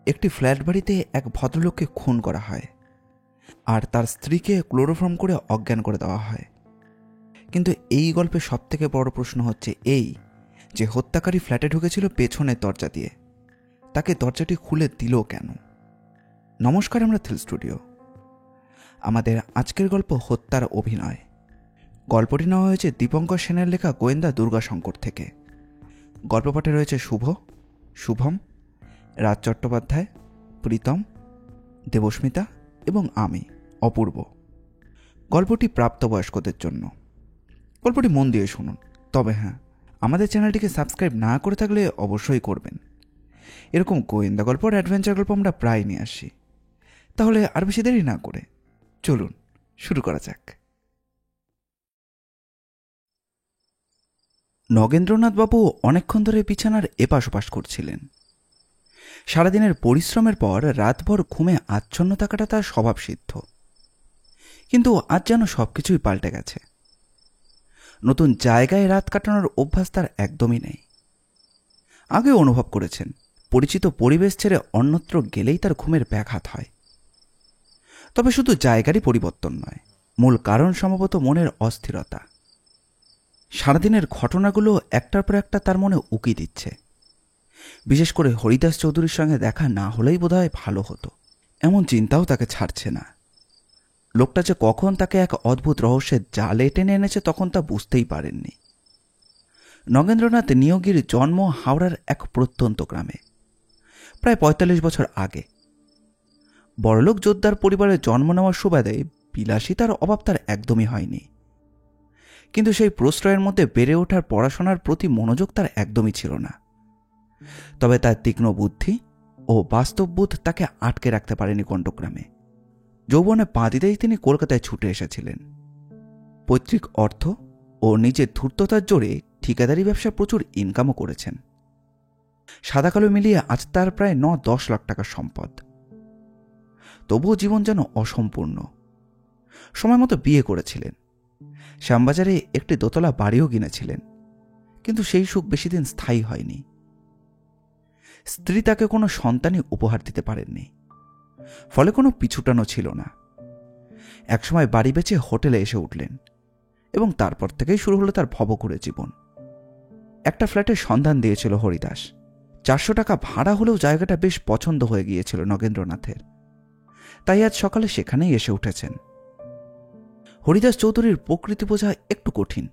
একটি ফ্ল্যাট বাড়িতে এক ভদ্রলোককে খুন করা হয় আর তার স্ত্রীকে ক্লোরোফর্ম করে অজ্ঞান করে দেওয়া হয়। কিন্তু এই গল্পের সবথেকে বড় প্রশ্ন হচ্ছে এই যে হত্যাকারী ফ্ল্যাটে ঢুকেছিল পেছনের দরজা দিয়ে, তাকে দরজাটি খুলে দিল কেন? নমস্কার, আমরা থ্রিল স্টুডিও। আমাদের আজকের গল্প হত্যার অভিনয়। গল্পটি নেওয়া হয়েছে দীপঙ্কর সেনের লেখা গোয়েন্দা দুর্গাশঙ্কর থেকে। গল্প পাঠে রয়েছে শুভ, শুভম, রাজ চট্টোপাধ্যায়, প্রীতম, দেবস্মিতা এবং আমি অপূর্ব। গল্পটি প্রাপ্তবয়স্কদের জন্য। গল্পটি মন দিয়ে শুনুন। তবে হ্যাঁ, আমাদের চ্যানেলটিকে সাবস্ক্রাইব না করে থাকলে অবশ্যই করবেন। এরকম গোয়েন্দা গল্প আর অ্যাডভেঞ্চার গল্প আমরা প্রায় নিয়ে আসি। তাহলে আর বেশি দেরি না করে চলুন শুরু করা যাক। নগেন্দ্রনাথ বাবু অনেকক্ষণ ধরে বিছানার এপাশ ওপাশ করছিলেন। সারাদিনের পরিশ্রমের পর রাতভর ঘুমে আচ্ছন্ন থাকাটা তার স্বভাবসিদ্ধ। কিন্তু আজ যেন সবকিছুই পাল্টে গেছে। নতুন জায়গায় রাত কাটানোর অভ্যাস তার একদমই নেই। আগে অনুভব করেছেন পরিচিত পরিবেশ ছেড়ে অন্যত্র গেলেই তার ঘুমের ব্যাঘাত হয়। তবে শুধু জায়গারই পরিবর্তন নয়, মূল কারণ সম্ভবত মনের অস্থিরতা। সারাদিনের ঘটনাগুলো একটার পর একটা তার মনে উকি দিচ্ছে। বিশেষ করে হরিদাস চৌধুরীর সঙ্গে দেখা না হলেই বোধহয় ভালো হতো, এমন চিন্তাও তাকে ছাড়ছে না। লোকটা যে কখন তাকে এক অদ্ভুত রহস্যের জালে টেনে এনেছে তখন তা বুঝতেই পারেননি। নগেন্দ্রনাথ নিয়োগীর জন্ম হাওড়ার এক প্রত্যন্ত গ্রামে, প্রায় ৪৫ বছর আগে। বড়লোক যোদ্ধার পরিবারে জন্ম নেওয়ার সুবাদে বিলাসিতার অভাব তার একদমই হয়নি। কিন্তু সেই প্রশ্রয়ের মধ্যে বেড়ে ওঠার পড়াশোনার প্রতি মনোযোগ তার একদমই ছিল না। তবে তার তীক্ষ্ণ বুদ্ধি ও বাস্তববোধ তাকে আটকে রাখতে পারেনি কণ্ঠগ্রামে। যৌবনে পা দিতেই তিনি কলকাতায় ছুটে এসেছিলেন। পৈতৃক অর্থ ও নিজের ধূর্ততার জোরে ঠিকাদারি ব্যবসা প্রচুর ইনকামও করেছেন। সাদা কালো মিলিয়ে আজ তার প্রায় ৯-১০ লাখ টাকার সম্পদ। তবুও জীবন যেন অসম্পূর্ণ। সময় মতো বিয়ে করেছিলেন, শ্যামবাজারে একটি দোতলা বাড়িও কিনেছিলেন, কিন্তু সেই সুখ বেশি দিন স্থায়ী হয়নি। স্ত্রী তাকে কোনো সন্তানই উপহার দিতে পারেননি, ফলে কোনো পিছুটানো ছিল না। একসময় বাড়ি বেচে হোটেলে এসে উঠলেন এবং তারপর থেকেই শুরু হলো তার ভবঘুরে জীবন। একটা ফ্ল্যাটের সন্ধান দিয়েছিল হরিদাস। ৪০০ টাকা ভাড়া হলেও জায়গাটা বেশ পছন্দ হয়ে গিয়েছিল নগেন্দ্রনাথের, তাই আজ সকালে সেখানেই এসে উঠেছেন। হরিদাস চৌধুরীর প্রকৃতি বোঝা একটু কঠিন,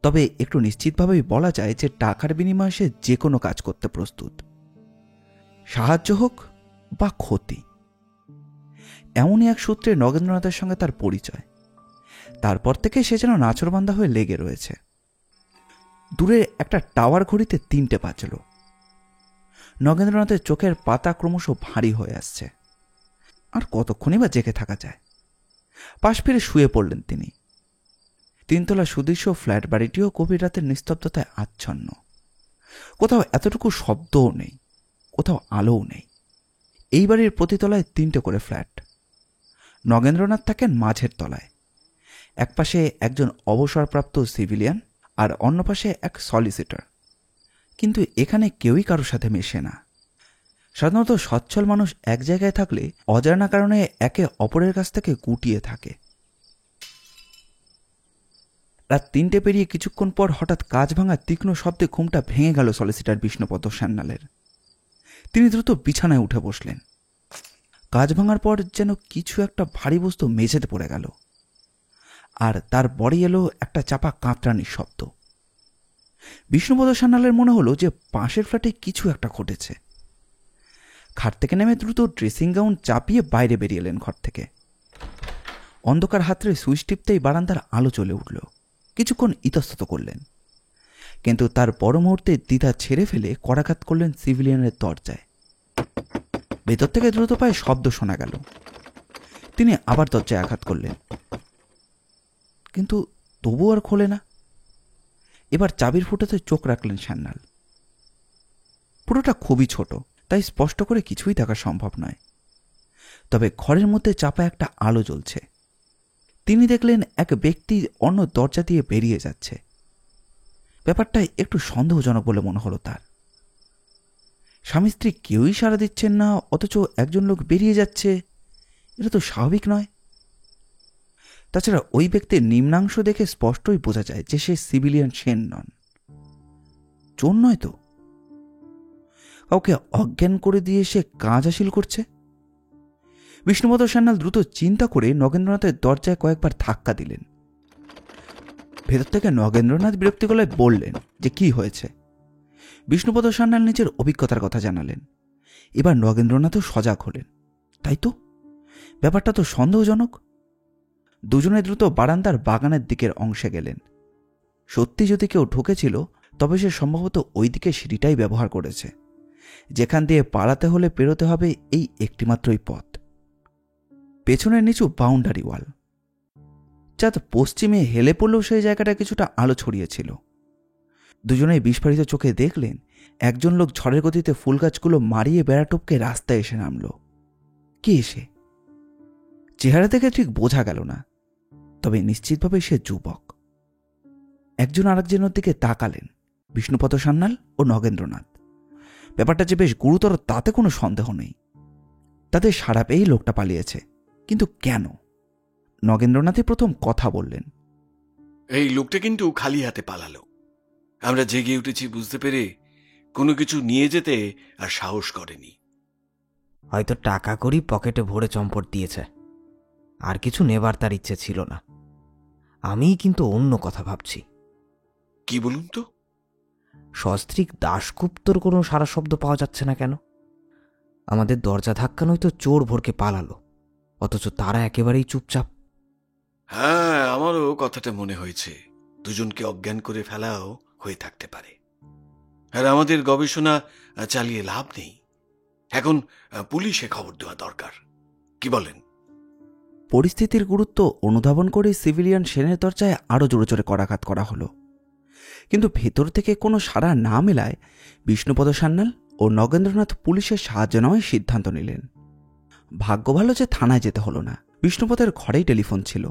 তবে একটু নিশ্চিতভাবেই বলা যায় যে টাকার বিনিময়ে সে যে কোনো কাজ করতে প্রস্তুত, সাহায্য হোক বা ক্ষতি। এমনই এক সূত্রে নগেন্দ্রনাথের সঙ্গে তার পরিচয়। তারপর থেকে সে যেন নাচরবান্ধা হয়ে লেগে রয়েছে। দূরে একটা টাওয়ার ঘড়িতে ৩টে বাজল। নগেন্দ্রনাথের চোখের পাতা ক্রমশ ভারী হয়ে আসছে। আর কতক্ষণই বা জেগে থাকা যায়? পাশ ফিরে শুয়ে পড়লেন তিনি। ৩ তলা সুদৃশ্য ফ্ল্যাট বাড়িটিও গভীর রাতের নিস্তব্ধতায় আচ্ছন্ন। কোথাও এতটুকু শব্দও নেই, কোথাও আলোও নেই। এই বাড়ির প্রতিতলায় ৩টে করে ফ্ল্যাট। নগেন্দ্রনাথ থাকেন মাঝের তলায়। এক পাশে একজন অবসরপ্রাপ্ত সিভিলিয়ান আর অন্য পাশে এক সলিসিটর। কিন্তু এখানে কেউই কারোর সাথে মেশে না। সাধারণত সচ্ছল মানুষ এক জায়গায় থাকলে অজানা কারণে একে অপরের কাছ থেকে গুটিয়ে থাকে। রাত ৩টে পেরিয়ে কিছুক্ষণ পর হঠাৎ কাঁচ ভাঙা তীক্ষ্ণ শব্দে ঘুমটা ভেঙে গেল সলিসিটর বিষ্ণুপদ সান্যালের। তিনি দ্রুত বিছানায় উঠে বসলেন। কাঁচ ভাঙার পর যেন কিছু একটা ভারী বস্তু মেঝেতে পড়ে গেল, আর তার পরে এলো একটা চাপা কাঁতরানির শব্দ। বিষ্ণুপদ সান্যালের মনে হলো যে পাশের ফ্ল্যাটে কিছু একটা ঘটেছে। খাট থেকে নেমে দ্রুত ড্রেসিং গাউন চাপিয়ে বাইরে বেরিয়ে এলেন ঘর থেকে। অন্ধকার হাতড়ে সুইচ টিপতেই বারান্দার আলো জ্বলে উঠল। কিছুক্ষণ ইতস্তত করলেন, কিন্তু তার পর মুহূর্তে দ্বিধা ছেড়ে ফেলে করাঘাত করলেন সিভিলিয়ানের দরজায়। ভেতর থেকে দ্রুত পায়ে শব্দ শোনা গেল। তিনি আবার দরজায় আঘাত করলেন, কিন্তু তবু আর খোলে না। এবার চাবির ফুটোতে চোখ রাখলেন সান্যাল। পুরোটা খুবই ছোট, তাই স্পষ্ট করে কিছুই দেখা সম্ভব নয়। তবে ঘরের মধ্যে চাপা একটা আলো জ্বলছে। তিনি দেখলেন এক ব্যক্তি অন্য দরজা দিয়ে বেরিয়ে যাচ্ছে। ব্যাপারটা একটু সন্দেহজনক বলে মনে হলো তার। স্বামী স্ত্রী কেউই সাড়া দিচ্ছেন না, অথচ একজন লোক বেরিয়ে যাচ্ছে। এটা তো স্বাভাবিক নয়। তাছাড়া ওই ব্যক্তির নিম্নাংশ দেখে স্পষ্টই বোঝা যায় যে সে সিভিলিয়ান সেন নন, চোর নয় তো। কাউকে অজ্ঞান করে দিয়ে সে কাজ হাসিল করছে। বিষ্ণুপদ সান্যাল দ্রুত চিন্তা করে নগেন্দ্রনাথের দরজায় কয়েকবার ধাক্কা দিলেন। ভেতর থেকে নগেন্দ্রনাথ বিরক্তি গলায় বললেন যে কি হয়েছে। বিষ্ণুপদ সান্যাল নিজের অভিজ্ঞতার কথা জানালেন। এবার নগেন্দ্রনাথও সজাগ হলেন। তাই তো, ব্যাপারটা তো সন্দেহজনক। দুজনে দ্রুত বারান্দার বাগানের দিকের অংশে গেলেন। সত্যি যদি কেউ ঢুকেছিল তবে সে সম্ভবত ওই দিকে সিঁড়িটাই ব্যবহার করেছে, যেখান দিয়ে পালাতে হলে পেরোতে হবে এই একটিমাত্রই পথ। পেছনের নিচু বাউন্ডারি ওয়াল। চাঁদ পশ্চিমে হেলে পড়লেও সেই জায়গাটা কিছুটা আলো ছড়িয়েছিল। দুজনেই বিস্ফারিত চোখে দেখলেন একজন লোক ঝড়ের গতিতে ফুল গাছগুলো মারিয়ে বেড়া টপকে রাস্তায় এসে নামল। কে এসে? চেহারা দেখে ঠিক বোঝা গেল না, তবে নিশ্চিতভাবে সে যুবক। একজন আরেকজনের দিকে তাকালেন, বিষ্ণুপদ সান্যাল ও নগেন্দ্রনাথ। ব্যাপারটা যে বেশ গুরুতর তাতে কোনো সন্দেহ নেই। তাদের সাড়া পেয়েই লোকটা পালিয়েছে, কিন্তু কেন? নগেন্দ্রনাথই প্রথম কথা বললেন। এই লোকটা কিন্তু খালি হাতে পালালো। আমরা জেগে উঠেছি বুঝতে পেরে কোনো কিছু নিয়ে যেতে আর সাহস করেনি। হয়তো টাকা করি পকেটে ভরে চম্পট দিয়েছে, আর কিছু নেবার তার ইচ্ছে ছিল না। আমিই কিন্তু অন্য কথা ভাবছি। কি বলুন তো? সস্ত্রীক দাশগুপ্তর কোনো সারা শব্দ পাওয়া যাচ্ছে না কেন? আমাদের দরজা ধাক্কানোই তো চোর ভরকে পালালো, অথচ তারা একেবারেই চুপচাপ। হ্যাঁ, আমারও কথাটা মনে হয়েছে। দুজনকে অজ্ঞান করে ফেলাও হয়ে থাকতে পারে। আর আমাদের গবেষণা চালিয়ে লাভ নেই। এখন পুলিশে খবর দেওয়া দরকার। কি বলেন? পরিস্থিতির গুরুত্ব অনুধাবন করে সিভিলিয়ান সেনের দরজায় আরও জোরে জোরে করাঘাত করা হলো, কিন্তু ভেতর থেকে কোনো সাড়া না মেলায় বিষ্ণুপদ সান্যাল ও নগেন্দ্রনাথ পুলিশের সাহায্য নেওয়ার সিদ্ধান্ত নিলেন। ভাগ্য ভালো যে থানায় যেতে হলো না, বিষ্ণুপদের ঘরেই টেলিফোন ছিল।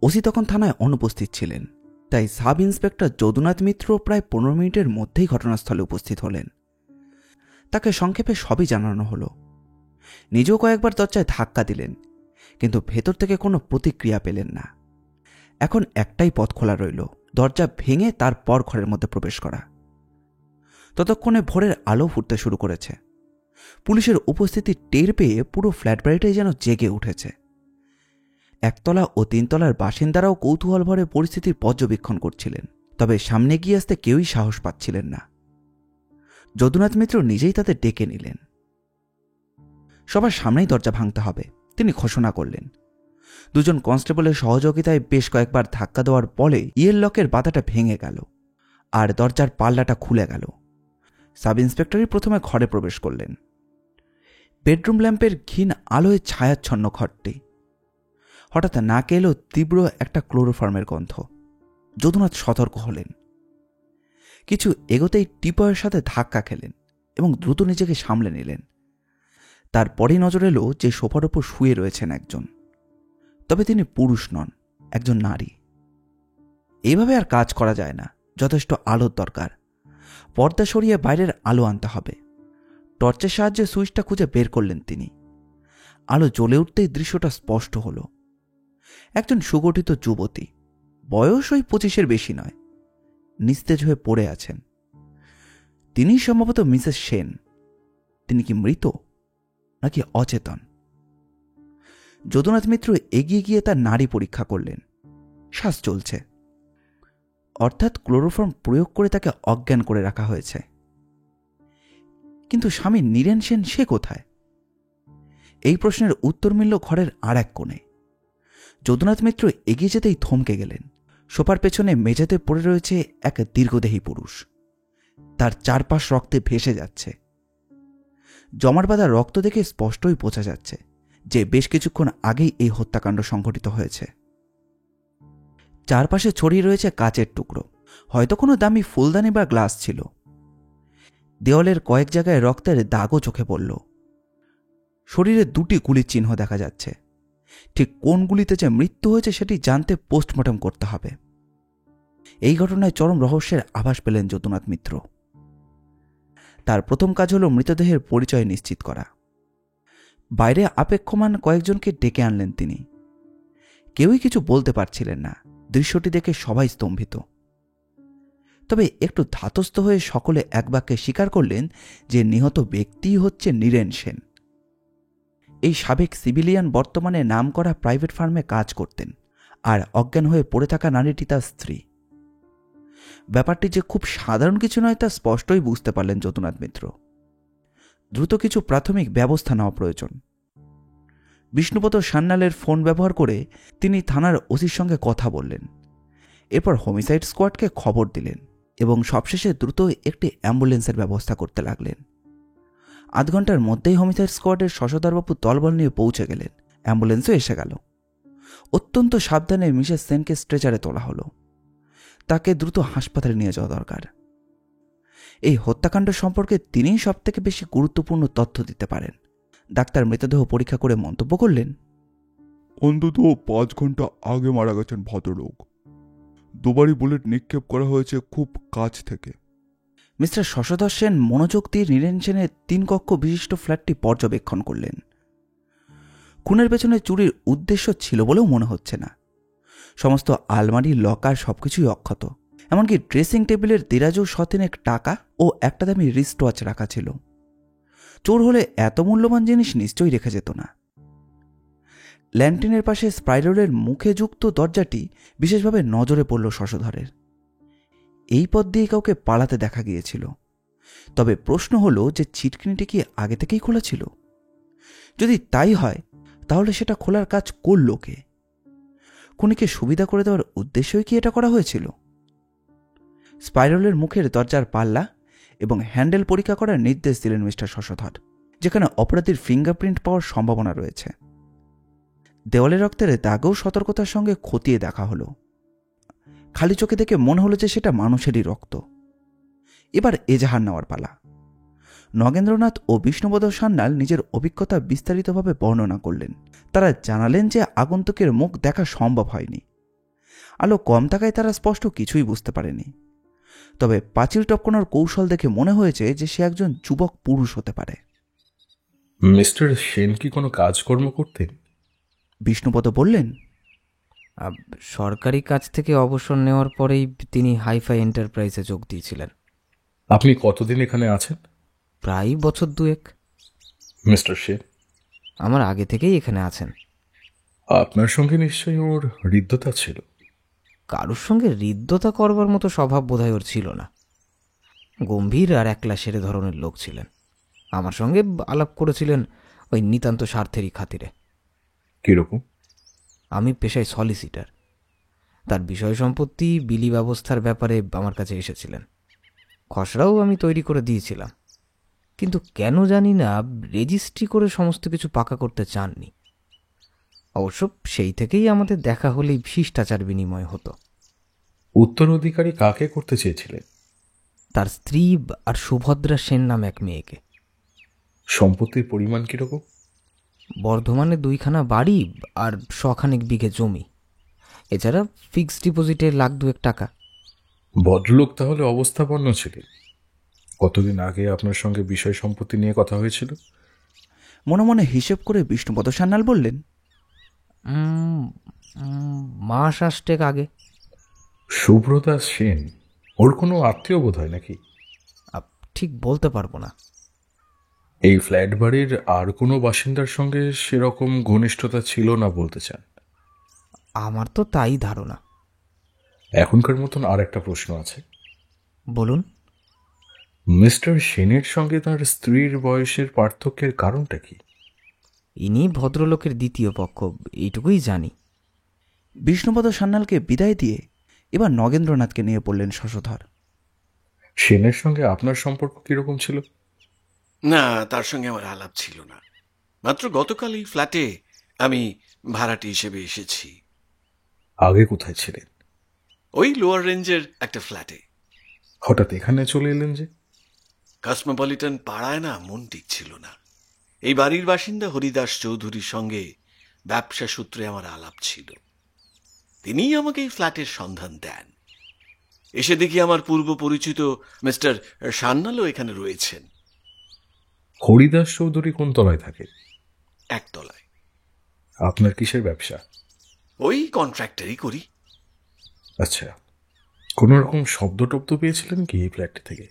ওসি তখন থানায় অনুপস্থিত ছিলেন, তাই সাব ইন্সপেক্টর যদুনাথ মিত্র প্রায় 15 মিনিটের মধ্যেই ঘটনাস্থলে উপস্থিত হলেন। তাকে সংক্ষেপে সবই জানানো হলো। নিজেও কয়েকবার দরজায় ধাক্কা দিলেন, কিন্তু ভেতর থেকে কোনো প্রতিক্রিয়া পেলেন না। এখন একটাই পথ খোলা রইল, দরজা ভেঙে তারপর ঘরের মধ্যে প্রবেশ করা। ততক্ষণে ভোরের আলো ফুটতে শুরু করেছে। পুলিশের উপস্থিতি টের পেয়ে পুরো ফ্ল্যাট বাড়িটাই যেন জেগে উঠেছে। একতলা ও 3 তলার বাসিন্দারাও কৌতূহল ভরে পরিস্থিতির পর্যবেক্ষণ করছিলেন, তবে সামনে গিয়ে আসতে কেউই সাহস পাচ্ছিলেন না। যদুনাথ মিত্র নিজেই তাদের ডেকে নিলেন। সবার সামনেই দরজা ভাঙতে হবে, তিনি ঘোষণা করলেন। দুজন কনস্টেবলের সহযোগিতায় বেশ কয়েকবার ধাক্কা দেওয়ার ফলে ইয়ের লকের বাধাটা ভেঙে গেল আর দরজার পাল্লাটা খুলে গেল। সাব ইন্সপেক্টরই প্রথমে ঘরে প্রবেশ করলেন। বেডরুম ল্যাম্পের ক্ষীণ আলোয় ছায়াচ্ছন্ন ঘরটি। হঠাৎ নাকে এলো তীব্র একটা ক্লোরোফর্মের গন্ধ। যদুনাথ সতর্ক হলেন। কিছু এগোতেই টিপয়ের সাথে ধাক্কা খেলেন এবং দ্রুত নিজেকে সামলে নিলেন। তারপরই নজর এলো যে সোফার ওপর শুয়ে রয়েছেন একজন, তবে তিনি পুরুষ নন, একজন নারী। এইভাবে আর কাজ করা যায় না, যথেষ্ট আলোর দরকার। পর্দা সরিয়ে বাইরের আলো আনতে হবে। টর্চের সাহায্যে সুইচটা খুঁজে বের করলেন তিনি। আলো জ্বলে উঠতেই দৃশ্যটা স্পষ্ট হলো। একজন সুগঠিত যুবতী, বয়স ওই 25-এর বেশি নয়, নিস্তেজ হয়ে পড়ে আছেন। তিনি সম্ভবত মিসেস সেন। তিনি কি মৃত নাকি অচেতন? যদুনাথ মিত্র এগিয়ে গিয়ে তার নাড়ি পরীক্ষা করলেন। শ্বাস চলছে, অর্থাৎ ক্লোরোফর্ম প্রয়োগ করে তাকে অজ্ঞান করে রাখা হয়েছে। কিন্তু স্বামী নীরেন সেন সে কোথায়? এই প্রশ্নের উত্তর মিলল ঘরের আর এক কোণে। যদুনাথ মিত্র এগিয়ে যেতেই থমকে গেলেন। সোফার পেছনে মেঝেতে পড়ে রয়েছে এক দীর্ঘদেহী পুরুষ। তার চারপাশ রক্তে ভেসে যাচ্ছে। জমাট বাঁধা রক্ত দেখে স্পষ্টই বোঝা যাচ্ছে যে বেশ কিছুক্ষণ আগেই এই হত্যাকাণ্ড সংঘটিত হয়েছে। চারপাশে ছড়িয়ে রয়েছে কাচের টুকরো, হয়তো কোনো দামি ফুলদানি বা গ্লাস ছিল। দেওয়ালের কয়েক জায়গায় রক্তের দাগও চোখে পড়ল। শরীরে 2টি গুলির চিহ্ন দেখা যাচ্ছে। ঠিক কোন গুলিতে যে মৃত্যু হয়েছে সেটি জানতে পোস্টমর্টম করতে হবে। এই ঘটনায় চরম রহস্যের আভাস পেলেন যদুনাথ মিত্র। তার প্রথম কাজ হলো মৃতদেহের পরিচয় নিশ্চিত করা। বাইরে আপেক্ষমান কয়েকজনকে ডেকে আনলেন তিনি। কেউই কিছু বলতে পারছিলেন না। দৃশ্যটি দেখে সবাই স্তম্ভিত। তবে একটু ধাতস্থ হয়ে সকলে এক বাক্যে স্বীকার করলেন যে নিহত ব্যক্তিই হচ্ছে নীরেন সেন। এই সাবেক সিভিলিয়ান বর্তমানে নামকরা প্রাইভেট ফার্মে কাজ করতেন, আর অজ্ঞান হয়ে পড়ে থাকা নারীটি তার স্ত্রী। ব্যাপারটি যে খুব সাধারণ কিছু নয় তা স্পষ্টই বুঝতে পারলেন যদুনাথ মিত্র। দ্রুত কিছু প্রাথমিক ব্যবস্থা নেওয়া প্রয়োজন। বিষ্ণুপদ সান্যালের ফোন ব্যবহার করে তিনি থানার ওসির সঙ্গে কথা বললেন। এরপর হোমিসাইড স্কোয়াডকে খবর দিলেন এবং সবশেষে দ্রুত একটি অ্যাম্বুলেন্সের ব্যবস্থা করতে লাগলেন। আধ ঘন্টার মধ্যেই হোমিসাইড স্কোয়াডের শশধরবাবু দলবল নিয়ে পৌঁছে গেলেন। অ্যাম্বুলেন্সও এসে গেল। অত্যন্ত সাবধানে মিসেস সেনকে স্ট্রেচারে তোলা হলো। তাকে দ্রুত হাসপাতালে নিয়ে যাওয়া দরকার। এই হত্যাকাণ্ড সম্পর্কে তিনিই সবথেকে বেশি গুরুত্বপূর্ণ তথ্য দিতে পারেন। ডাক্তার মৃতদেহ পরীক্ষা করে মন্তব্য করলেন, অন্তত 5 ঘন্টা আগে মারা গেছেন ভদ্রলোক। দুবারই বুলেট নিক্ষেপ করা হয়েছে খুব কাছ থেকে। মিস্টার শশধর সেন মনোযোগ দিয়ে নীরেন সেনের 3 কক্ষ বিশিষ্ট ফ্ল্যাটটি পর্যবেক্ষণ করলেন। খুনের পেছনে চুরির উদ্দেশ্য ছিল বলেও মনে হচ্ছে না। সমস্ত আলমারি, লকার সবকিছুই অক্ষত। এমনকি ড্রেসিং টেবিলের দেরাজও শতেনেক টাকা ও একটা দামি রিস্ট ওয়াচ রাখা ছিল। চোর হলে এত মূল্যবান জিনিস নিশ্চয়ই রেখে যেত না। ল্যান্টিনের পাশে স্পাইরালের মুখে যুক্ত দরজাটি বিশেষভাবে নজরে পড়ল শশধরের। এই পথ দিয়ে কাউকে পালাতে দেখা গিয়েছিল। তবে প্রশ্ন হলো যে ছিটকিনিটি কি আগে থেকেই খোলা ছিল? যদি তাই হয় তাহলে সেটা খোলার কাজ করল কে? খুনিকে সুবিধা করে দেওয়ার উদ্দেশ্যই কি এটা করা হয়েছিল? স্পাইরালের মুখের দরজার পাল্লা এবং হ্যান্ডেল পরীক্ষা করার নির্দেশ দিলেন মিস্টার শশধর, যেখানে অপরাধীর ফিঙ্গারপ্রিন্ট পাওয়ার সম্ভাবনা রয়েছে। দেওয়ালে রক্তের দাগও সতর্কতার সঙ্গে খতিয়ে দেখা হলো। খালি চোখে দেখে মনে হলো যে সেটা মানুষেরই রক্ত। এবার এজাহার নেওয়ার পালা। নগেন্দ্রনাথ ও বিষ্ণুপদ সান্যাল নিজের অভিজ্ঞতা বিস্তারিতভাবে বর্ণনা করলেন। তারা জানালেন যে আগন্তুকের মুখ দেখা সম্ভব হয়নি। আলো কম থাকায় তারা স্পষ্ট কিছুই বুঝতে পারেনি। তবে পাঁচিল টপকানোর কৌশল দেখে মনে হয়েছে যে সে একজন যুবক পুরুষ হতে পারে। মিস্টার সেন কি কোনো কাজকর্ম করতেন? বিষ্ণুপদ বললেন, সরকারি কাজ থেকে অবসর নেওয়ার পরেই তিনি হাইফাই এন্টারপ্রাইজে যোগ দিয়েছিলেন। আপনি কতদিন এখানে আছেন? প্রায় বছর 2 মিস্টার সেন আমার আগে থেকেই এখানে আছেন। আপনার সঙ্গে নিশ্চয়ই ওর হৃদ্যতা ছিল। কারোর সঙ্গে হৃদ্যতা করবার মতো স্বভাব বোধহয় ওর ছিল না। গম্ভীর আর একলা সেরে ধরনের লোক ছিলেন। আমার সঙ্গে আলাপ করেছিলেন ওই নিতান্ত স্বার্থেরই খাতিরে। কিরকম? আমি পেশায় সলিসিটার। তার বিষয় সম্পত্তি বিলি ব্যবস্থার ব্যাপারে আমার কাছে এসেছিলেন। খসড়াও আমি তৈরি করে দিয়েছিলাম, কিন্তু কেন জানি না রেজিস্ট্রি করে সমস্ত কিছু পাকা করতে চাননি। অবশ্য সেই থেকেই আমাদের দেখা হলেই শিষ্টাচার বিনিময় হতো। উত্তরাধিকারী কাকে করতে চেয়েছিলেন? তার স্ত্রী আর সুভদ্রা সেন নাম এক মেয়েকে। সম্পত্তির পরিমাণ কিরকম? বর্ধমানে 2খানা বাড়ি আর 100 বিঘে জমি, এছাড়া ফিক্সড ডিপোজিটে 1,02,000 টাকা। ভদ্রলোক তাহলে অবস্থাপন্ন ছিলেন। কতদিন আগে আপনার সঙ্গে বিষয় সম্পত্তি নিয়ে কথা হয়েছিল? মনে মনে হিসেব করে বিষ্ণুপদ সান্যাল বললেন, মাস 8 আগে। সুব্রতা সেন ওর কোনো আত্মীয় বোধ হয় নাকি? ঠিক বলতে পারবো না। এই ফ্ল্যাট বাড়ির আর কোনো বাসিন্দার সঙ্গে সেরকম ঘনিষ্ঠতা ছিল না বলতে চান? আমার তো তাই ধারণা। এখনকার মতন আর একটা প্রশ্ন আছে। বলুন। মিস্টার সেনের সঙ্গে তার স্ত্রীর বয়সের পার্থক্যের কারণটা কি? ইনি ভদ্রলোকের দ্বিতীয় পক্ষ, এইটুকুই জানি। বিষ্ণুপদ সান্যালকে বিদায় দিয়ে এবার নগেন্দ্রনাথকে নিয়ে পড়লেন শশধর। সেনের সঙ্গে আপনার সম্পর্ক কিরকম ছিল? না, তার সঙ্গে আমার আলাপ ছিল না। মাত্র গতকাল এই ফ্ল্যাটে আমি ভাড়াটি হিসেবে এসেছি। আগে কোথায় ছিলেন? ওই লোয়ার রেঞ্জের একটা ফ্ল্যাটে। হঠাৎ এখানে চলে এলেন যে? কসমোপলিটন পাড়ায় না মন টিকছিল না। এই বাড়ির বাসিন্দা হরিদাস চৌধুরীর সঙ্গে ব্যবসা সূত্রে আমার আলাপ ছিল। তিনিই আমাকে এই ফ্ল্যাটের সন্ধান দেন। এসে দেখি আমার পূর্ব পরিচিত মিস্টার সান্যালও এখানে রয়েছেন। হরিদাস চৌধুরী কোন তলায় থাকে? একতলায়। আপনার কিসের ব্যবসা? ওই কন্ট্রাক্টরই করি। আচ্ছা, কোনো রকম শব্দ টব্দ পেয়েছিলেন কি এই ফ্ল্যাটটি থেকে?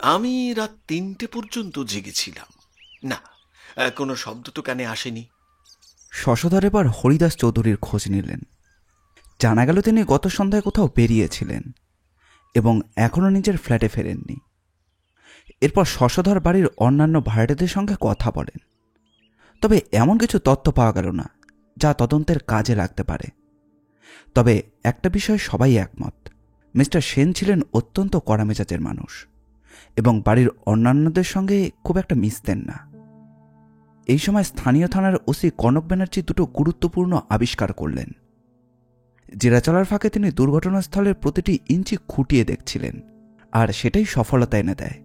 আমি রাত 3টে পর্যন্ত জেগেছিলাম। না, কোনো শব্দ তো কানে আসেনি। শশধর এবার হরিদাস চৌধুরীর খোঁজ নিলেন। জানা গেল তিনি গত সন্ধ্যায় কোথাও বেরিয়েছিলেন এবং এখনও নিজের ফ্ল্যাটে ফেরেননি। এরপর শশধর বাড়ির অন্যান্য ভাড়াটেদের সঙ্গে কথা বলেন, তবে এমন কিছু তথ্য পাওয়া গেল না যা তদন্তের কাজে লাগতে পারে। তবে একটা বিষয়ে সবাই একমত, মিস্টার সেন ছিলেন অত্যন্ত কড়া মেজাজের মানুষ এবং বাড়ির অন্যান্যদের সঙ্গে খুব একটা মিশতেন না। এই সময় স্থানীয় থানার ওসি কনক ব্যানার্জি দুটো গুরুত্বপূর্ণ আবিষ্কার করলেন। জেরা চলার ফাঁকে তিনি দুর্ঘটনাস্থলের প্রতিটি ইঞ্চি খুঁটিয়ে দেখছিলেন, আর সেটাই সফলতা এনে দেয়।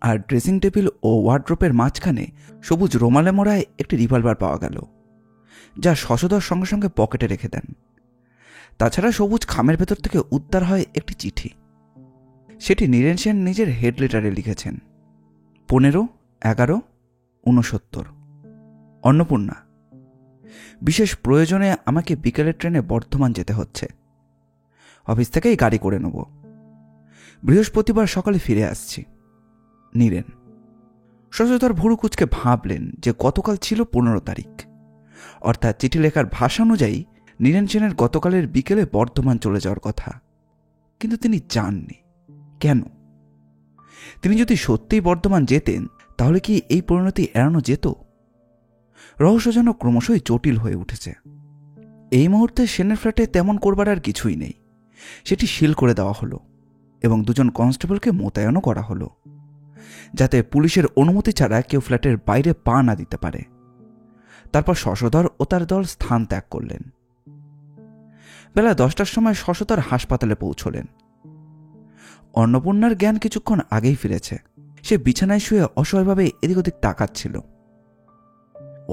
আর ড্রেসিং টেবিল ও ওয়ার্ড্রোপের মাঝখানে সবুজ রোমালে মোড়ায় একটি রিভলভার পাওয়া গেল, যা শশধর সঙ্গে সঙ্গে পকেটে রেখে দেন। তাছাড়া সবুজ খামের ভেতর থেকে উদ্ধার হয় একটি চিঠি। সেটি নীরেন সেন নিজের হেড লেটারে লিখেছেন, 15/11/69। অন্নপূর্ণা, বিশেষ প্রয়োজনে আমাকে বিকেলের ট্রেনে বর্ধমান যেতে হচ্ছে। অফিস থেকেই গাড়ি করে নেব। বৃহস্পতিবার সকালে ফিরে আসছি। নীরেন। শশধর ভুরু কুচকে ভাবলেন যে গতকাল ছিল 15 তারিখ, অর্থাৎ চিঠি লেখার ভাষা অনুযায়ী নীরেন সেনের গতকালের বিকেলে বর্ধমান চলে যাওয়ার কথা। কিন্তু তিনি যাননি কেন? তিনি যদি সত্যিই বর্ধমান যেতেন তাহলে কি এই পরিণতি এড়ানো যেত? রহস্য যেন ক্রমশই জটিল হয়ে উঠেছে। এই মুহূর্তে সেনের ফ্ল্যাটে তেমন করবার আর কিছুই নেই। সেটি সিল করে দেওয়া হলো এবং দুজন কনস্টেবলকে মোতায়েনও করা হলো, যাতে পুলিশের অনুমতি ছাড়া কেউ ফ্ল্যাটের বাইরে পা না দিতে পারে। তারপর শশধর ও তার দল স্থান ত্যাগ করলেন। বেলা 10টার সময় শশধর হাসপাতালে পৌঁছলেন। অন্নপূর্ণার জ্ঞান কিছুক্ষণ আগেই ফিরেছে। সে বিছানায় শুয়ে অসহায়ভাবে এদিক ওদিক তাকাচ্ছিল।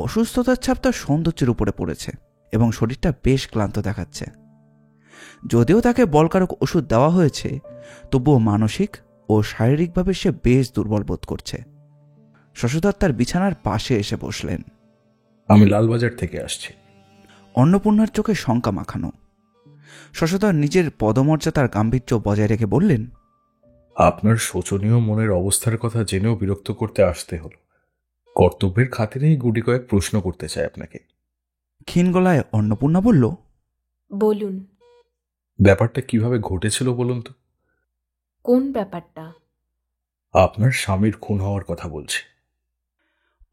অসুস্থতার ছাপ তার সৌন্দর্যের উপরে পড়েছে এবং শরীরটা বেশ ক্লান্ত দেখাচ্ছে। যদিও তাকে বলকারক ওষুধ দেওয়া হয়েছে, তবুও মানসিক ও শারীরিকভাবে সে বেশ দুর্বল বোধ করছে। শশধর তার বিছানার পাশে এসে বসলেন। আমি লালবাজার থেকে আসছি। অন্নপূর্ণার চোখে শঙ্কা মাখানো। শশধর নিজের পদমর্যাদার গাম্ভীর্য বজায় রেখে বললেন, আপনার শোচনীয় মনের অবস্থার কথা জেনেও বিরক্ত করতে আসতে হলো। কর্তব্যের খাতিরেই গুটি কয়েক প্রশ্ন করতে চাই আপনাকে। ক্ষীণ গলায় অন্নপূর্ণা বলল, বলুন। ব্যাপারটা কিভাবে ঘটেছিল বলুন তো? কোন ব্যাপারটা? আপনার স্বামীর খুন হওয়ার কথা বলছি।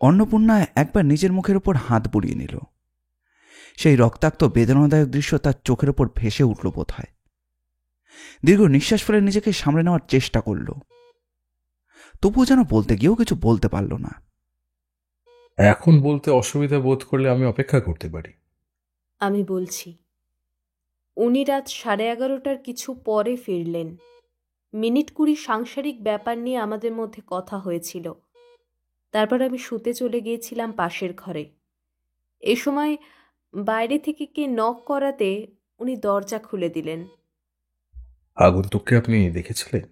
অন্নপূর্ণা একবার নিজের মুখের উপর হাত বুলিয়ে নিল। সেই রক্তাক্ত বেদনাদায়ক দৃশ্য তার চোখের ওপর ভেসে উঠল বোধ হয়। দীর্ঘ নিঃশ্বাস ফেলে নিজেকে সামলে নেওয়ার চেষ্টা করল, তবুও যেন বলতে গিয়েও কিছু বলতে পারল না। এখন বলতে অসুবিধা বোধ করলে আমি অপেক্ষা করতে পারি। আমি বলছি, উনি রাত 11:30টার কিছু পরে ফিরলেন। মিনিট 20 সাংসারিক ব্যাপার নিয়ে আমাদের মধ্যে কথা হয়েছিল। তারপর আমি শুতে চলে গিয়েছিলাম পাশের ঘরে। এ সময় বাইরে থেকে কে নক করাতে উনি দরজা খুলে দিলেন। আগন্তুককে আপনি দেখেছিলেন?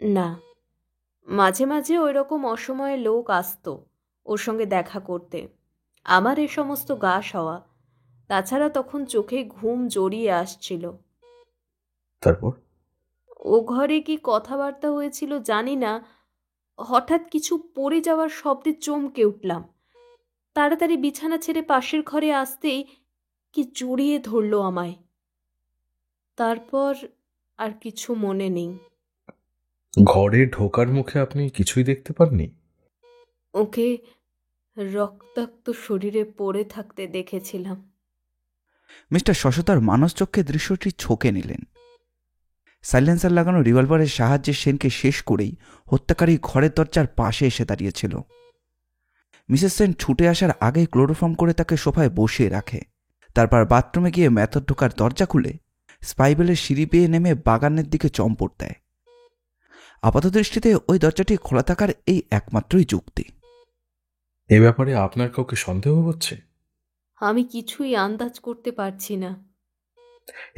না, মাঝে মাঝে ওই রকম অসময়ে লোক আসতো ওর সঙ্গে দেখা করতে। আমার এ সমস্ত গা সওয়া। তাছাড়া তখন চোখে ঘুম জড়িয়ে আসছিল। তারপর? ও ঘরে কি কথাবার্তা হয়েছিল জানি না, হঠাৎ কিছু পড়ে যাওয়ার শব্দে চমকে উঠলাম। তাড়াতাড়ি বিছানা ছেড়ে পাশের ঘরে আসতেই কি জড়িয়ে ধরল আমায়। তারপর আর কিছু মনে নেই। ঘরে ঢোকার মুখে আপনি কিছুই দেখতে পাননি? ওকে রক্তাক্ত শরীরে পড়ে থাকতে দেখেছিলাম। মিস্টার শশধর মানসচক্ষে দৃশ্যটি ছকে নিলেন। সাইলেন্সার লাগানো রিভলভারের সাহায্যে সেনকে শেষ করেই হত্যাকারী ঘরের দরজার পাশে এসে দাঁড়িয়েছিল। মিসেস সেন ছুটে আসার আগেই ক্লোরোফর্ম করে তাকে সোফায় বসিয়ে রাখে। তারপর বাথরুমে গিয়ে মেথর ঢোকার দরজা খুলে স্পাইবেলের সিঁড়ি বেয়ে নেমে বাগানের দিকে চম্পট দেয়। আপাতদৃষ্টিতে ওই দরজাটি খোলা থাকার এই একমাত্রই যুক্তি। এ ব্যাপারে আপনার কাউকে সন্দেহ হচ্ছে? আমি কিছুই আন্দাজ করতে পারছি না।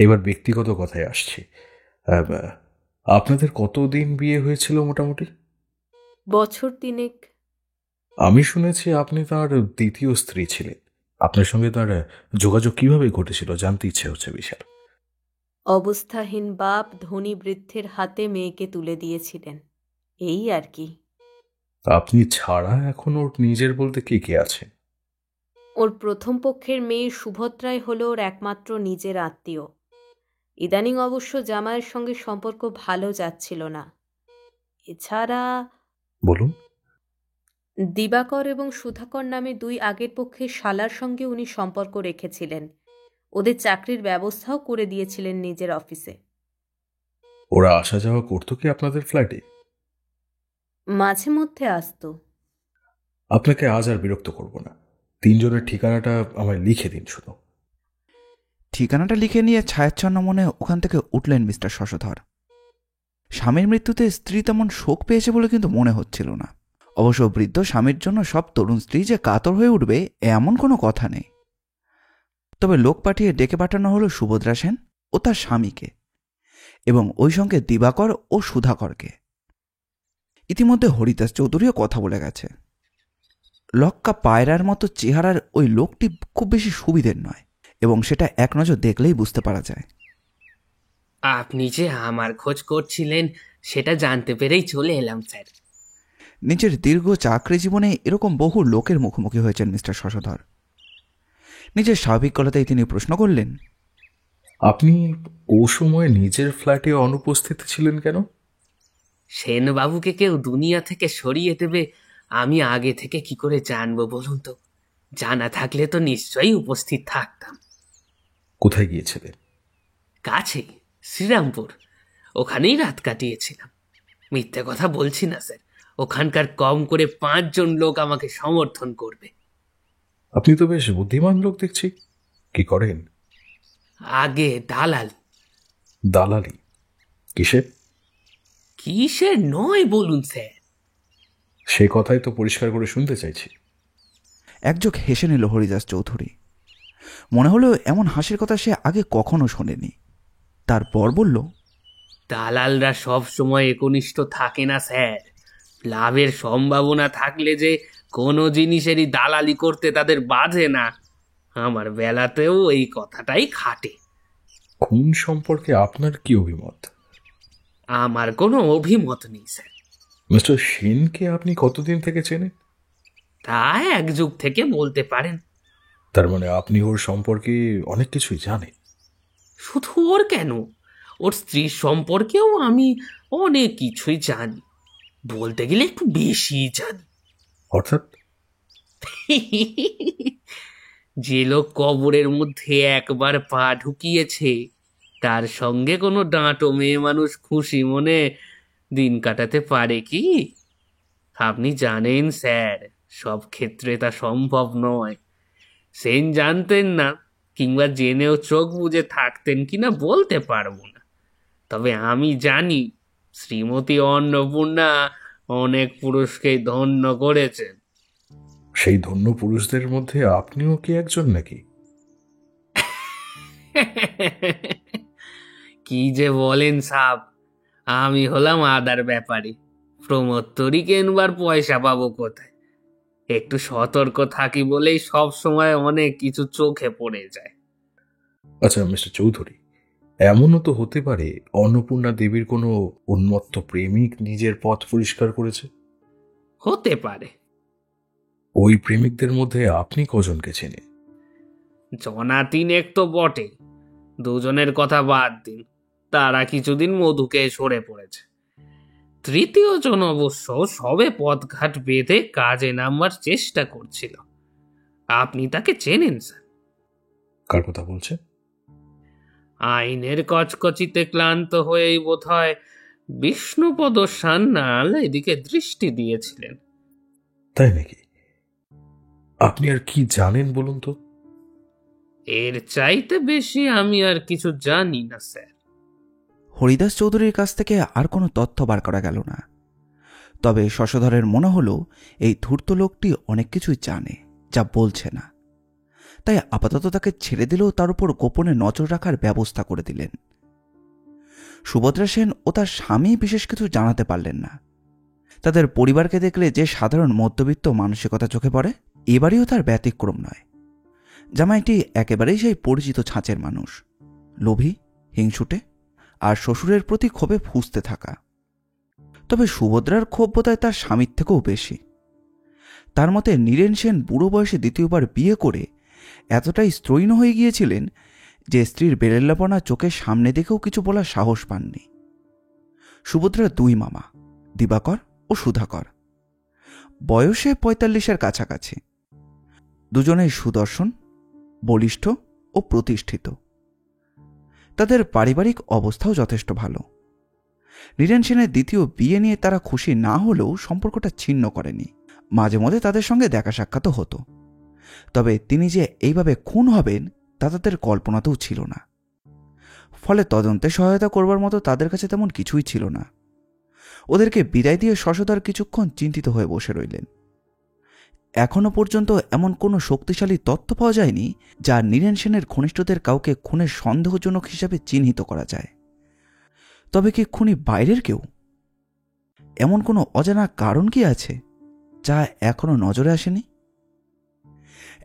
এবার ব্যক্তিগত কথায় আসছি। আপনাদের কতদিন বিয়ে হয়েছিল মোটামুটি? বছর তিনেক। আমি শুনেছি আপনি তার দ্বিতীয় স্ত্রী ছিলেন। আপনার সঙ্গে তার যোগাযোগ কিভাবে ঘটেছিল জানতে ইচ্ছে হচ্ছে বিশাল। অবস্থাহীন বাপ ধনী বৃদ্ধের হাতে মেয়েকে তুলে দিয়েছিলেন, এই আর কি। আপনি ছাড়া এখন ওর নিজের বলতে কে কে আছে? ওর প্রথম পক্ষের মেয়ে সুভদ্রাই হলো ওর একমাত্র নিজের আত্মীয়। ইদানিং অবশ্য জামাইয়ের সঙ্গে সম্পর্ক ভালো যাচ্ছিল না। এছাড়া বলুন। দিবাকর এবং সুধাকর নামে দুই আগের পক্ষের শালার সঙ্গে উনি সম্পর্ক রেখেছিলেন। ওদের চাকরির ব্যবস্থাও করে দিয়েছিলেন নিজের অফিসে। ওরা আসা যাওয়া করতো কি আপনাদের ফ্ল্যাটে? মাঝে মধ্যে আসতো। আপনাকে আজ আর বিরক্ত করব না, তিনজনের ঠিকানাটা আমায় লিখে দিন শুধু। ঠিকানাটা লিখে নিয়ে ছায়াচ্ছন্ন মনে ওখান থেকে উঠলেন মিস্টার শশধর। স্বামীর মৃত্যুতে স্ত্রী তেমন শোক পেয়েছে বলে কিন্তু মনে হচ্ছিল না। অবশ্য বৃদ্ধ স্বামীর জন্য সব তরুণ স্ত্রী যে কাতর হয়ে উঠবে এমন কোনো কথা নেই। তবে লোক পাঠিয়ে ডেকে পাঠানো হলো সুভদ্রা সেন ও তার স্বামীকে, এবং ওই সঙ্গে দিবাকর ও সুধাকরকে। ইতিমধ্যে হরিদাস চৌধুরীও কথা বলে গেছে। লক্কা পায়রার মতো চেহারার ওই লোকটি খুব বেশি সুবিধের নয়, এবং সেটা এক নজর দেখলেই বুঝতে পারা যায়। আপনি যে আমার খোঁজ করছিলেন সেটা জানতে পেরেই চলে এলাম স্যার। নিজের দীর্ঘ চাকরি জীবনে এরকম বহু লোকের মুখোমুখি হয়েছেন মিস্টার শশধর। নিজের স্বাভাবিক গলাতেই তিনি প্রশ্ন করলেন, আপনি ও সময় নিজের ফ্ল্যাটে অনুপস্থিত ছিলেন কেন? সেনবাবুকে কেউ দুনিয়া থেকে সরিয়ে দেবে আমি আগে থেকে কি করে জানবো বলুন তো? জানা থাকলে তো নিশ্চয়ই উপস্থিত থাকতাম। কোথায় গিয়েছিলেন? কাছেই, শ্রীরামপুর। ওখানেই রাত কাটিয়েছিলাম। মিথ্যে কথা বলছি না স্যার, ওখানকার কম করে 5 জন লোক আমাকে সমর্থন করবে। আপনি তো বেশ বুদ্ধিমান লোক দেখছি। কি করেন? আগে দালাল। দালালি? কিসের? কিসের নয় বলুন স্যার। সে কথাই তো পরিষ্কার করে শুনতে চাইছি। একযোগ হেসে নিল হরিদাস চৌধুরী। মনে হলো এমন হাসির কথা সে আগে কখনো শোনেনি। তারপর বলল, দালালরা সব সময় একনিষ্ঠ থাকে না স্যার। লাভের সম্ভাবনা থাকলে যে কোনো জিনিসেরই দালালি করতে তাদের বাধে না। আমার বেলাতেও এই কথাটাই খাটে। খুন সম্পর্কে আপনার কি অভিমত? আমার কোনো অভিমত নেই স্যার। মিস্টার সেনকে আপনি কতদিন থেকে চেনেন? তা 1 যুগ থেকে বলতে পারেন। তার মানে আপনি ওর সম্পর্কে অনেক কিছুই জানেন। শুধু ওর কেন, ওর স্ত্রীর সম্পর্কেও আমি অনেক কিছুই জানি। বলতে গেলে একটু বেশি জানি। অর্থাৎ? যে লোক কবরের মধ্যে একবার পা ঢুকিয়েছে তার সঙ্গে কোনো ডাঁটো মেয়ে মানুষ খুশি মনে দিন কাটাতে পারে কি? আপনি জানেন স্যার, সব ক্ষেত্রে তা সম্ভব নয়। সেন জানতেন না, কিংবা জেনেও চোখ বুজে থাকতেন কিনা বলতে পারবো না। তবে আমি জানি শ্রীমতী অন্নপূর্ণা অনেক পুরুষকে ধন্য করেছেন। সেই ধন্য পুরুষদের মধ্যে আপনিও কি একজন নাকি? কি যে বলেন সাব, আমি হলাম আদার ব্যাপারী। প্রমোত্তরী কেনবার পয়সা পাবো কোথায়? একটু সতর্ক থাকি বলেই সব সময় অনেক কিছু চোখে পড়ে যায়। আচ্ছা মিস্টার চৌধুরী, এমনও তো হতে পারে অন্নপূর্ণা দেবীর কোনো উন্মত্ত প্রেমিক নিজের পথ পরিষ্কার করেছে। হতে পারে। ওই প্রেমিকদের মধ্যে আপনি কজনকে চেনেন? 3 তো বটে। 2 জনের কথা বাদ দিন, তারা কিছুদিন মধুকে সরে পড়েছে। 3য় জন অবশ্য সবে পথঘাট বেঁধে কাজে নামবার চেষ্টা করছিল। আপনি তাকে চেনেন স্যার? কার কথা বলছে? আইনের কচকচিতে ক্লান্ত হয়েই বোধহয় বিষ্ণুপদ সান্যাল এদিকে দৃষ্টি দিয়েছিলেন। তাই নাকি? আপনি আর কি জানেন বলুন তো? এর চাইতে বেশি আমি আর কিছু জানি না স্যার। হরিদাস চৌধুরীর কাছ থেকে আর কোনো তথ্য বার করা গেল না। তবে শশধরের মনে হলো এই ধূর্ত লোকটি অনেক কিছুই জানে যা বলছে না। তাই আপাতত তাকে ছেড়ে দিলেও তার উপর গোপনে নজর রাখার ব্যবস্থা করে দিলেন। সুভদ্রা সেন ও তার স্বামী বিশেষ কিছু জানাতে পারলেন না। তাদের পরিবারকে দেখলে যে সাধারণ মধ্যবিত্ত মানসিকতা চোখে পড়ে, এবারেও তার ব্যতিক্রম নয়। জামাইটি একেবারেই সেই পরিচিত ছাঁচের মানুষ, লোভী, হিংসুটে আর শ্বশুরের প্রতি ক্ষোভে ফুঁসতে থাকা। তবে সুভদ্রার ক্ষোভ বোধহয় তার স্বামীর থেকেও বেশি। তার মতে নীরেন সেন বুড়ো বয়সে দ্বিতীয়বার বিয়ে করে এতটাই স্ত্রৈণ হয়ে গিয়েছিলেন যে স্ত্রীর বেরেল্লাপনা চোখের সামনে দেখেও কিছু বলার সাহস পাননি। সুভদ্রার দুই মামা, দিবাকর ও সুধাকর, বয়সে ৪৫-এর কাছাকাছি। দুজনেই সুদর্শন, বলিষ্ঠ ও প্রতিষ্ঠিত। তাদের পারিবারিক অবস্থাও যথেষ্ট ভালো। নীরেন সেনের দ্বিতীয় বিয়ে নিয়ে তারা খুশি না হলেও সম্পর্কটা ছিন্ন করেনি। মাঝে মধ্যে তাদের সঙ্গে দেখা সাক্ষাৎও হতো, তবে তিনি যে এইভাবে খুন হবেন তা তাদের কল্পনাতেও ছিল না। ফলে তদন্তে সহায়তা করবার মতো তাদের কাছে তেমন কিছুই ছিল না। ওদেরকে বিদায় দিয়ে শশধর কিছুক্ষণ চিন্তিত হয়ে বসে রইলেন। এখনো পর্যন্ত এমন কোনো শক্তিশালী তথ্য পাওয়া যায়নি যা নীরেন সেনের ঘনিষ্ঠদের কাউকে খুনের সন্দেহজনক হিসাবে চিহ্নিত করা যায়। তবে কি খুনি বাইরের কেউ? এমন কোনো অজানা কারণ কি আছে যা এখনো নজরে আসেনি?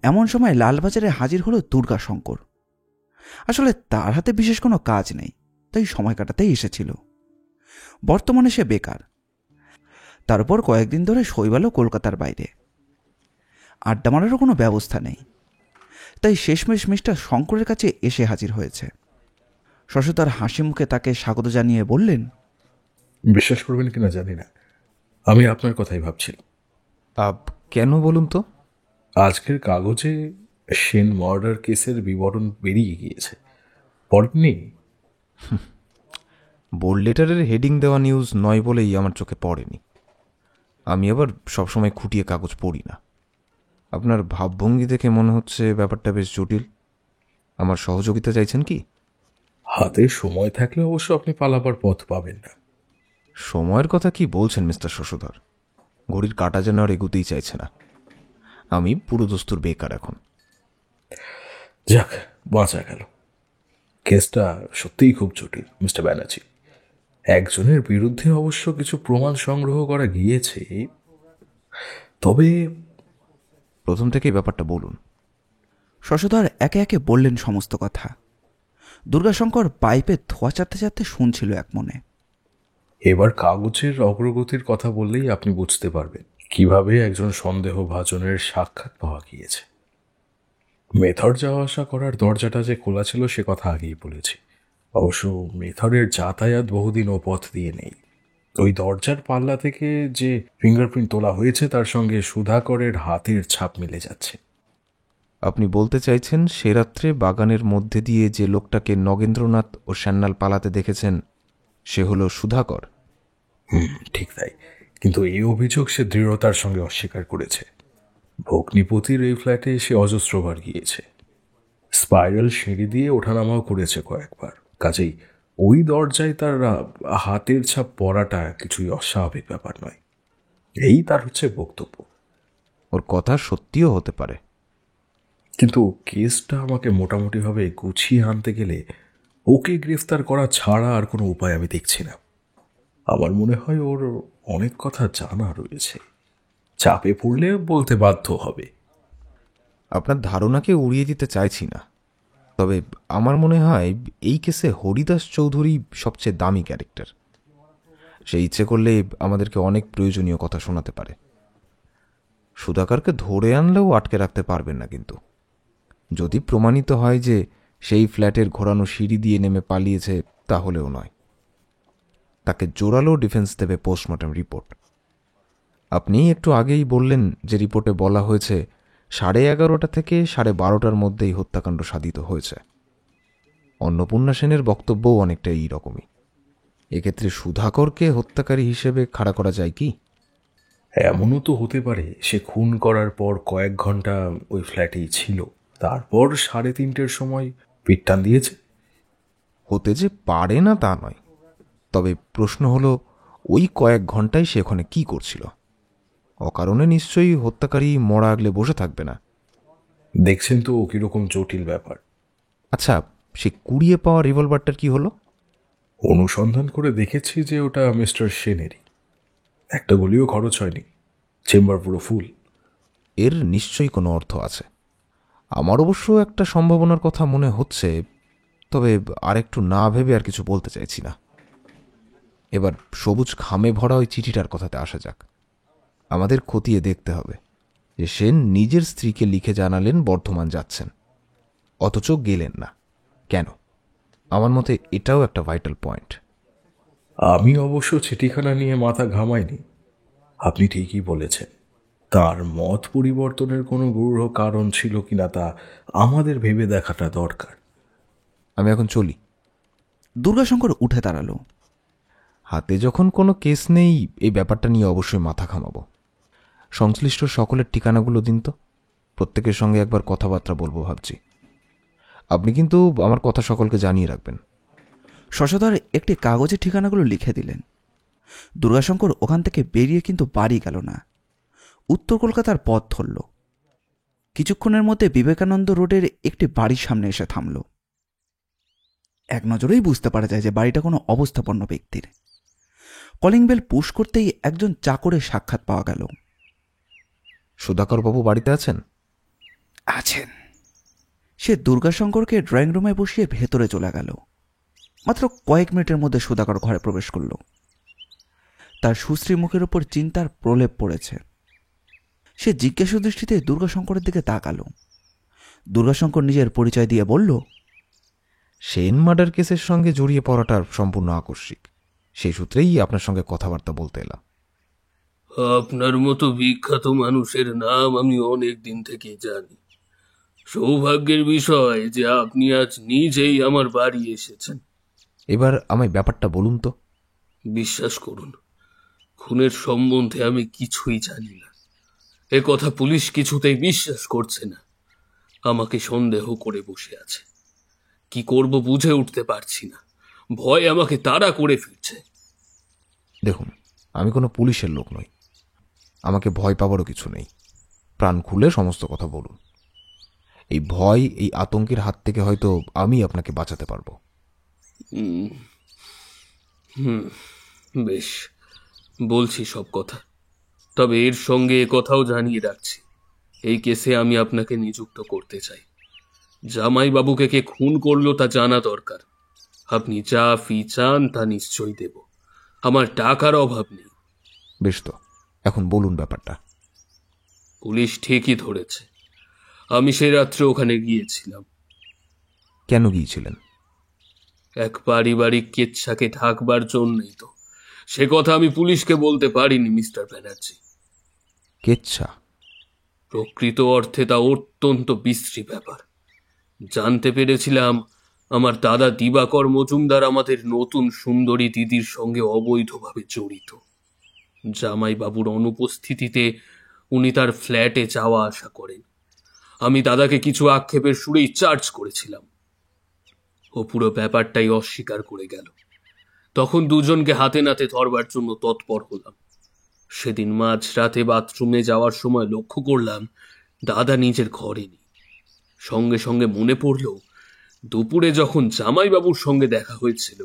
এমন সময় লালবাজারে হাজির হলো দুর্গাশঙ্কর। আসলে তার হাতে বিশেষ কোনো কাজ নেই, তাই সময় কাটাতেই এসেছিল। বর্তমানে সে বেকার। তার উপর কয়েকদিন ধরে শৈবালও কলকাতার বাইরে। আড্ডা মারারও কোনো ব্যবস্থা নেই, তাই শেষমেশ মিস্টার শঙ্করের কাছে এসে হাজির হয়েছে। শশধর হাসি মুখে তাকে স্বাগত জানিয়ে বললেন, বিশ্বাস করবেন কিনা জানি না, আমি আপনার কথাই ভাবছিলাম। কেন বলুন তো? আজকের কাগজে সেন মার্ডার কেসের বিবরণ বেরিয়ে গিয়েছে, পড়েননি? বোল্ড লেটারের হেডিং দেওয়া নিউজ নয় বলেই আমার চোখে পড়েনি। আমি আবার সবসময় খুঁটিয়ে কাগজ পড়ি না। আপনার ভাবভঙ্গি দেখে মনে হচ্ছে ব্যাপারটা বেশ জটিল। আমার সহযোগিতা চাইছেন কি? হাতে সময় থাকলে অবশ্য আপনি পালাবার পথ পাবেন না। সময়ের কথা কি বলছেন মিস্টার শশধর? ঘড়ির কাঁটা যেন আর এগুতেই চাইছে না। আমি পুরো দস্তুর বেকার এখন। যাক, বাঁচা গেল। কেসটা সত্যিই খুব জটিল মিস্টার ব্যানার্জি। একজনের বিরুদ্ধে অবশ্য কিছু প্রমাণ সংগ্রহ করা গিয়েছে, তবে প্রথম থেকেই ব্যাপারটা বলুন। শশধর একে একে বললেন সমস্ত কথা। দুর্গাশঙ্কর পাইপে ধোয়া চাটতে চাটতে শুনছিল এক মনে। এবার কাগজের অগ্রগতির কথা বললেই আপনি বুঝতে পারবেন কিভাবে একজন সন্দেহভাজনের সাক্ষাৎ পাওয়া গিয়েছে। মেথর যাওয়া আসা করার দরজাটা যে খোলা ছিল সে কথা আগেই বলেছি। অবশ্য মেথরের যাতায়াত বহুদিন ও পথ দিয়ে নেই। ওই দরজার পাল্লা থেকে যে ফিঙ্গারপ্রিন্ট তোলা হয়েছে তার সঙ্গে সুধাকরের হাতের ছাপ মিলে যাচ্ছে। আপনি বলতে চাইছেন সে রাত্রে বাগানের মধ্যে দিয়ে যে লোকটাকে নগেন্দ্রনাথ ও শ্যান্নাল পালাতে দেখেছেন সে হলো সুধাকর? ঠিক তাই, কিন্তু এই অভিযোগ সে দৃঢ়তার সঙ্গে অস্বীকার করেছে। ভগ্নিপতির এই ফ্ল্যাটে সে অজস্রবার গিয়েছে, স্পাইরাল সিঁড়ি দিয়ে ওঠানামাও করেছে কয়েকবার। কাজেই ওই দরজায় তার হাতের ছাপ পড়াটা কিছুই অস্বাভাবিক ব্যাপার নয়, এই তার হচ্ছে বক্তব্য। ওর কথা সত্যিও হতে পারে, কিন্তু কেসটা আমাকে মোটামুটিভাবে গুছিয়ে আনতে গেলে ওকে গ্রেফতার করা ছাড়া আর কোনো উপায় আমি দেখছি না। আমার মনে হয় ওর অনেক কথা জানা রয়েছে, চাপে পড়লে বলতে বাধ্য হবে। আপনার ধারণাকে উড়িয়ে দিতে চাইছি না, তবে আমার মনে হয় এই কেসে হরিদাস চৌধুরী সবচেয়ে দামি ক্যারেক্টার। সে ইচ্ছে করলে আমাদেরকে অনেক প্রয়োজনীয় কথা শোনাতে পারে। সুধাকরকে ধরে আনলেও আটকে রাখতে পারবেন না, কিন্তু যদি প্রমাণিত হয় যে সেই ফ্ল্যাটের ঘোরানো সিঁড়ি দিয়ে নেমে পালিয়েছে তাহলেও নয়। তাকে জোরালো ডিফেন্স দেবে পোস্টমর্টম রিপোর্ট। আপনি একটু আগেই বললেন যে রিপোর্টে বলা হয়েছে 11:30 থেকে 12:30 মধ্যেই হত্যাকাণ্ড সাধিত হয়েছে। অন্নপূর্ণা সেনের বক্তব্যও অনেকটা এই রকমই। এক্ষেত্রে সুধাকরকে হত্যাকারী হিসেবে খাড়া করা যায় কি? এমনও তো হতে পারে সে খুন করার পর কয়েক ঘন্টা ওই ফ্ল্যাটেই ছিল, তারপর 3:30-র সময় পিটটান দিয়েছে। হতে যে পারে না তা নয়, তবে প্রশ্ন হলো ওই কয়েক ঘন্টায় সে ওখানে কি করছিল? অকারণে নিশ্চয়ই হত্যাকারী মরা আগলে বসে থাকবে না। দেখছেন তো কিরকম জটিল ব্যাপার। আচ্ছা, সে কুড়িয়ে পাওয়া রিভলভারটার কি হলো? অনুসন্ধান করে দেখেছি যে ওটা মিস্টার সেনেরই। একটা গুলিও খরচ হয়নি, চেম্বার পুরো ফুল। এর নিশ্চয়ই কোনো অর্থ আছে। আমার অবশ্য একটা সম্ভাবনার কথা মনে হচ্ছে, তবে আরেকটু না ভেবে আর কিছু বলতে চাইছি না। এবার সবুজ খামে ভরা ওই চিঠিটার কথাতে আসা যাক। আমাদের খতিয়ে দেখতে হবে যে সেন নিজের স্ত্রীকে লিখে জানালেন বর্ধমান যাচ্ছেন, অথচ গেলেন না কেন। আমার মতে এটাও একটা ভাইটাল পয়েন্ট। আমি অবশ্য চিঠিখানা নিয়ে মাথা ঘামাইনি। আপনি ঠিকই বলেছেন, তার মত পরিবর্তনের কোনো গূঢ় কারণ ছিল কিনা তা আমাদের ভেবে দেখাটা দরকার। আমি এখন চলি। দুর্গাশঙ্কর উঠে দাঁড়ালো। হাতে যখন কোনো কেস নেই, এই ব্যাপারটা নিয়ে অবশ্যই মাথা ঘামাবো। সংশ্লিষ্ট সকলের ঠিকানাগুলো দিন তো, প্রত্যেকের সঙ্গে একবার কথাবার্তা বলবো ভাবছি। আপনি কিন্তু আমার কথা সকলকে জানিয়ে রাখবেন। শশধর একটি কাগজে ঠিকানাগুলো লিখে দিলেন। দুর্গাশঙ্কর ওখান থেকে বেরিয়ে কিন্তু বাড়ি গেল না, উত্তর কলকাতার পথ ধরল। কিছুক্ষণের মধ্যে বিবেকানন্দ রোডের একটি বাড়ির সামনে এসে থামল। এক নজরেই বুঝতে পারা যায় যে বাড়িটা কোনো অবস্থাপন্ন ব্যক্তির। কলিং বেল পুশ করতেই একজন চাকরের সাক্ষাৎ পাওয়া গেল। সুধাকরবাবু বাড়িতে আছেন? আছেন। সে দুর্গাশঙ্করকে ড্রয়িং রুমে বসিয়ে ভেতরে চলে গেল। মাত্র কয়েক মিনিটের মধ্যে সুধাকর ঘরে প্রবেশ করল। তার সুশ্রী মুখের উপর চিন্তার প্রলেপ পড়েছে। সে জিজ্ঞাসা দৃষ্টিতে দুর্গাশঙ্করের দিকে তাকালো। দুর্গাশঙ্কর নিজের পরিচয় দিয়ে বলল, সেন মার্ডার কেসের সঙ্গে জড়িয়ে পড়াটা সম্পূর্ণ আকস্মিক। সেই সূত্রেই আপনার সঙ্গে কথাবার্তা বলতে এলাম। আপনার মতো বিখ্যাত মানুষের নাম আমি অনেক দিন থেকে জানি। সৌভাগ্যের বিষয় যে আপনি আজ নিজেই আমার বাড়ি এসেছেন। এবার আমায় ব্যাপারটা বলুন তো। বিশ্বাস করুন, খুনের সম্বন্ধে আমি কিছুই জানি না। এ কথা পুলিশ কিছুতেই বিশ্বাস করছে না। আমাকে সন্দেহ করে বসে আছে। কি করব বুঝে উঠতে পারছি না। ভয় আমাকে তাড়া করে ফিরছে। দেখুন, আমি কোনো পুলিশের লোক নই, আমাকে ভয় পাবারও কিছু নেই। প্রাণ খুলে সমস্ত কথা বলুন। এই ভয়, এই আতঙ্কের হাত থেকে হয়তো আমি আপনাকে বাঁচাতে পারবো। বেশ, বলছি সব কথা। তবে এর সঙ্গে এ কথাও জানিয়ে রাখছি, এই কেসে আমি আপনাকে নিযুক্ত করতে চাই। জামাইবাবুকে কে খুন করলো তা জানা দরকার। আপনি যা ফি চান তা নিশ্চয়ই দেব। আমার টাকার অভাব নেই। বেশ, তো এখন বলুন ব্যাপারটা। পুলিশ ঠিকই ধরেছে, আমি সে রাত্রে ওখানে গিয়েছিলাম। কেন গিয়েছিলেন? এক পারিবারিক কেচ্ছাকে ঢাকবার জন্যই তো। সে কথা আমি পুলিশকে বলতে পারিনি মিস্টার ব্যানার্জি। কেচ্ছা? প্রকৃত অর্থে তা অত্যন্ত বিশ্রী ব্যাপার। জানতে পেরেছিলাম আমার দাদা দিবাকর মজুমদার আমাদের নতুন সুন্দরী দিদির সঙ্গে অবৈধভাবে জড়িত। জামাইবাবুর অনুপস্থিতিতে উনি তার ফ্ল্যাটে যাওয়া আসা করেন। আমি দাদাকে কিছু আক্ষেপের সুরেই চার্জ করেছিলাম। ও পুরো ব্যাপারটাই অস্বীকার করে গেল। তখন দুজনকে হাতে নাতে ধরবার জন্য তৎপর হলাম। সেদিন মাঝরাতে বাথরুমে যাওয়ার সময় লক্ষ্য করলাম দাদা নিজের ঘরে নেই। সঙ্গে সঙ্গে মনে পড়ল, দুপুরে যখন জামাইবাবুর সঙ্গে দেখা হয়েছিল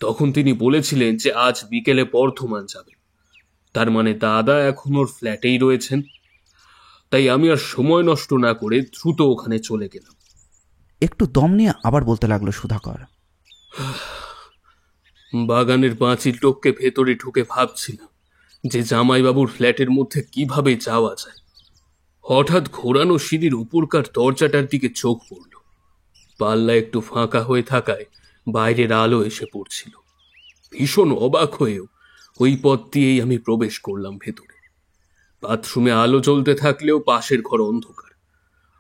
তখন তিনি বলেছিলেন যে আজ বিকেলে বর্ধমান যাবেন। তার মানে দাদা এখন ওর ফ্ল্যাটেই রয়েছেন। তাই আমি আর সময় নষ্ট না করে দ্রুত ওখানে চলে গেলাম। একটু দম নিয়ে আবার বলতে লাগলো সুধাকর, বাগানের পাঁচিল টপকে ভেতরে ঢুকে ভাবছিলাম যে জামাইবাবুর ফ্ল্যাটের মধ্যে কিভাবে যাওয়া যায়। হঠাৎ ঘোরানো সিঁড়ির উপরকার দরজাটার দিকে চোখ পড়ল। পাল্লা একটু ফাঁকা হয়ে থাকায় বাইরের আলো এসে পড়ছিল। ভীষণ অবাক হয়েও ওই পথ দিয়েই আমি প্রবেশ করলাম ভেতরে। বাথরুমে আলো জ্বলতে থাকলেও পাশের ঘর অন্ধকার।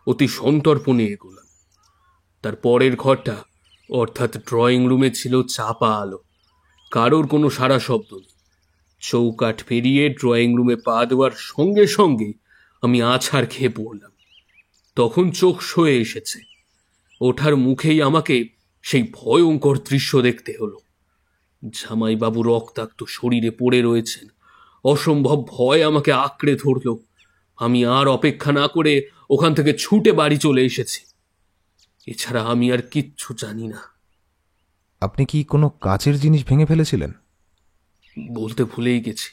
অতি সন্তর্পণে এগোলাম। তার পরের ঘরটা অর্থাৎ ড্রয়িং রুমে ছিল চাপা আলো। কারোর কোনো সারা শব্দ নেই। চৌকাঠ পেরিয়ে ড্রয়িং রুমে পা দেওয়ার সঙ্গে সঙ্গে আমি আছাড় খেয়ে পড়লাম। তখন চোখ সয়ে এসেছে। ওঠার মুখেই আমাকে সেই ভয়ঙ্কর দৃশ্য দেখতে হলো। জামাইবাবু রক্তাক্ত শরীরে পড়ে রয়েছেন। অসম্ভব ভয় আমাকে আঁকড়ে ধরল। আমি আর অপেক্ষা না করে ওখান থেকে ছুটে বাড়ি চলে এসেছি। এছাড়া আমি আর কিচ্ছু জানি না। আপনি কি কোনো কাচের জিনিস ভেঙে ফেলেছিলেন? বলতে ভুলেই গেছি,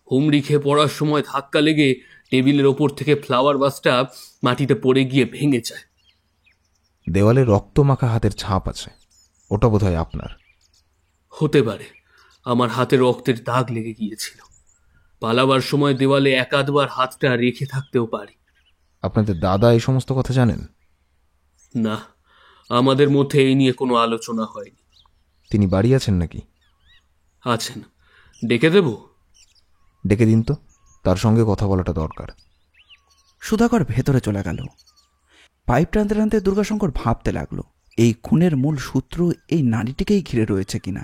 হুমড়ি খেয়ে পড়ার সময় ধাক্কা লেগে টেবিলের ওপর থেকে ফ্লাওয়ার ভাসটা মাটিতে পড়ে গিয়ে ভেঙে যায়। দেওয়ালে রক্ত মাখা হাতের ছাপ আছে, ওটা বোধহয় আপনার। হতে পারে, আমার হাতে রক্তের দাগ লেগে গিয়েছিল। পালাবার সময় দেওয়ালে একাধবার হাতটা রেখে থাকতেও পারি। আপনাদের দাদা এই সমস্ত কথা জানেন? না, আমাদের মধ্যে এই নিয়ে কোনো আলোচনা হয়নি। তিনি বাড়ি আছেন নাকি? আছেন, ডেকে দেব? ডেকে দিন তো, তার সঙ্গে কথা বলাটা দরকার। সুধাকর ভেতরে চলে গেল। পাইপ টানতে টানতে দুর্গাশঙ্কর ভাবতে লাগলো, এই খুনের মূল সূত্র এই নারীটিকেই ঘিরে রয়েছে কিনা।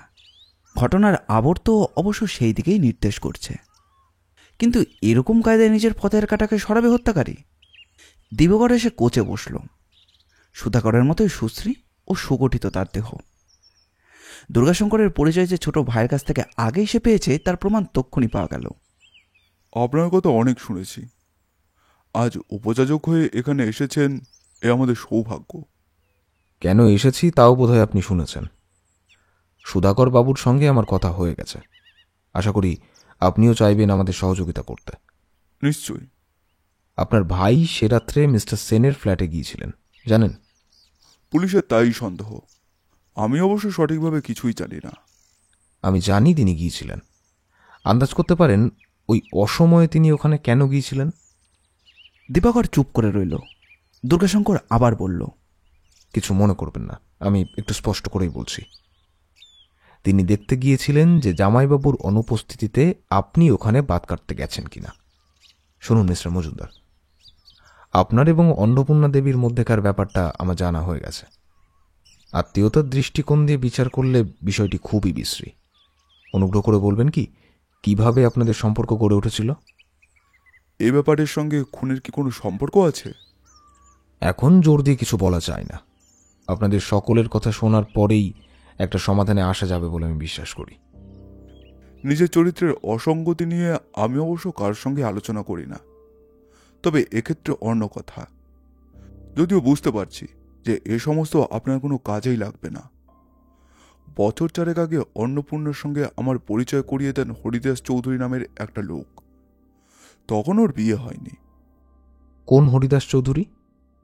ঘটনার আবর্ত অবশ্য সেই দিকেই নির্দেশ করছে, কিন্তু এরকম কায়দায় নিজের পথের কাটাকে সরাবে হত্যাকারী? দিবকর এসে কোচে বসল। সুধাকরের মতোই সুশ্রী ও সুগঠিত তার দেহ। দুর্গাশঙ্করের পরিচয় যে ছোট ভাইয়ের কাছ থেকে আগেই সে পেয়েছে তার প্রমাণ তক্ষুনি পাওয়া গেল। আপনার কথা অনেক শুনেছি। আজ উপযাজক হয়ে এখানে এসেছেন, এ আমাদের সৌভাগ্য। কেন এসেছি তাও বোধহয় আপনি শুনেছেন। সুধাকর বাবুর সঙ্গে আমার কথা হয়ে গেছে। আশা করি আপনিও চাইবেন আমাদের সহযোগিতা করতে। নিশ্চয়ই। আপনার ভাই সে রাত্রে মিস্টার সেনের ফ্ল্যাটে গিয়েছিলেন, জানেন? পুলিশের তাই সন্দেহ। আমি অবশ্য সঠিকভাবে কিছুই জানি না। আমি জানি তিনি গিয়েছিলেন। আন্দাজ করতে পারেন ওই অসময়ে তিনি ওখানে কেন গিয়েছিলেন? দিবাকর চুপ করে রইল। দুর্গাশঙ্কর আবার বলল, কিছু মনে করবেন না, আমি একটু স্পষ্ট করেই বলছি। তিনি দেখতে গিয়েছিলেন যে জামাইবাবুর অনুপস্থিতিতে আপনি ওখানে বাত কাটতে গেছেন কিনা। শুনুন মিস্টার মজুমদার, আপনার এবং অন্নপূর্ণা দেবীর মধ্যেকার ব্যাপারটা আমার জানা হয়ে গেছে। আত্মীয়তার দৃষ্টিকোণ দিয়ে বিচার করলে বিষয়টি খুবই বিশ্রী। অনুগ্রহ করে বলবেন কি, কিভাবে আপনাদের সম্পর্ক গড়ে উঠেছিল? এ ব্যাপারের সঙ্গে খুনের কি কোনো সম্পর্ক আছে? এখন জোর দিয়ে কিছু বলা যায় না। আপনাদের সকলের কথা শোনার পরেই একটা সমাধানে আসা যাবে বলে আমি বিশ্বাস করি। নিজের চরিত্রের অসঙ্গতি নিয়ে আমি অবশ্য কার সঙ্গে আলোচনা করি না, তবে এক্ষেত্রে অন্য কথা। যদিও বুঝতে পারছি যে এ সমস্ত আপনার কোনো কাজেই লাগবে না। বছর চারেক আগে অন্নপূর্ণার সঙ্গে আমার পরিচয় করিয়ে দেন হরিদাস চৌধুরী নামের একটা লোক। তখন ওর বিয়ে হয়নি। কোন হরিদাস চৌধুরী,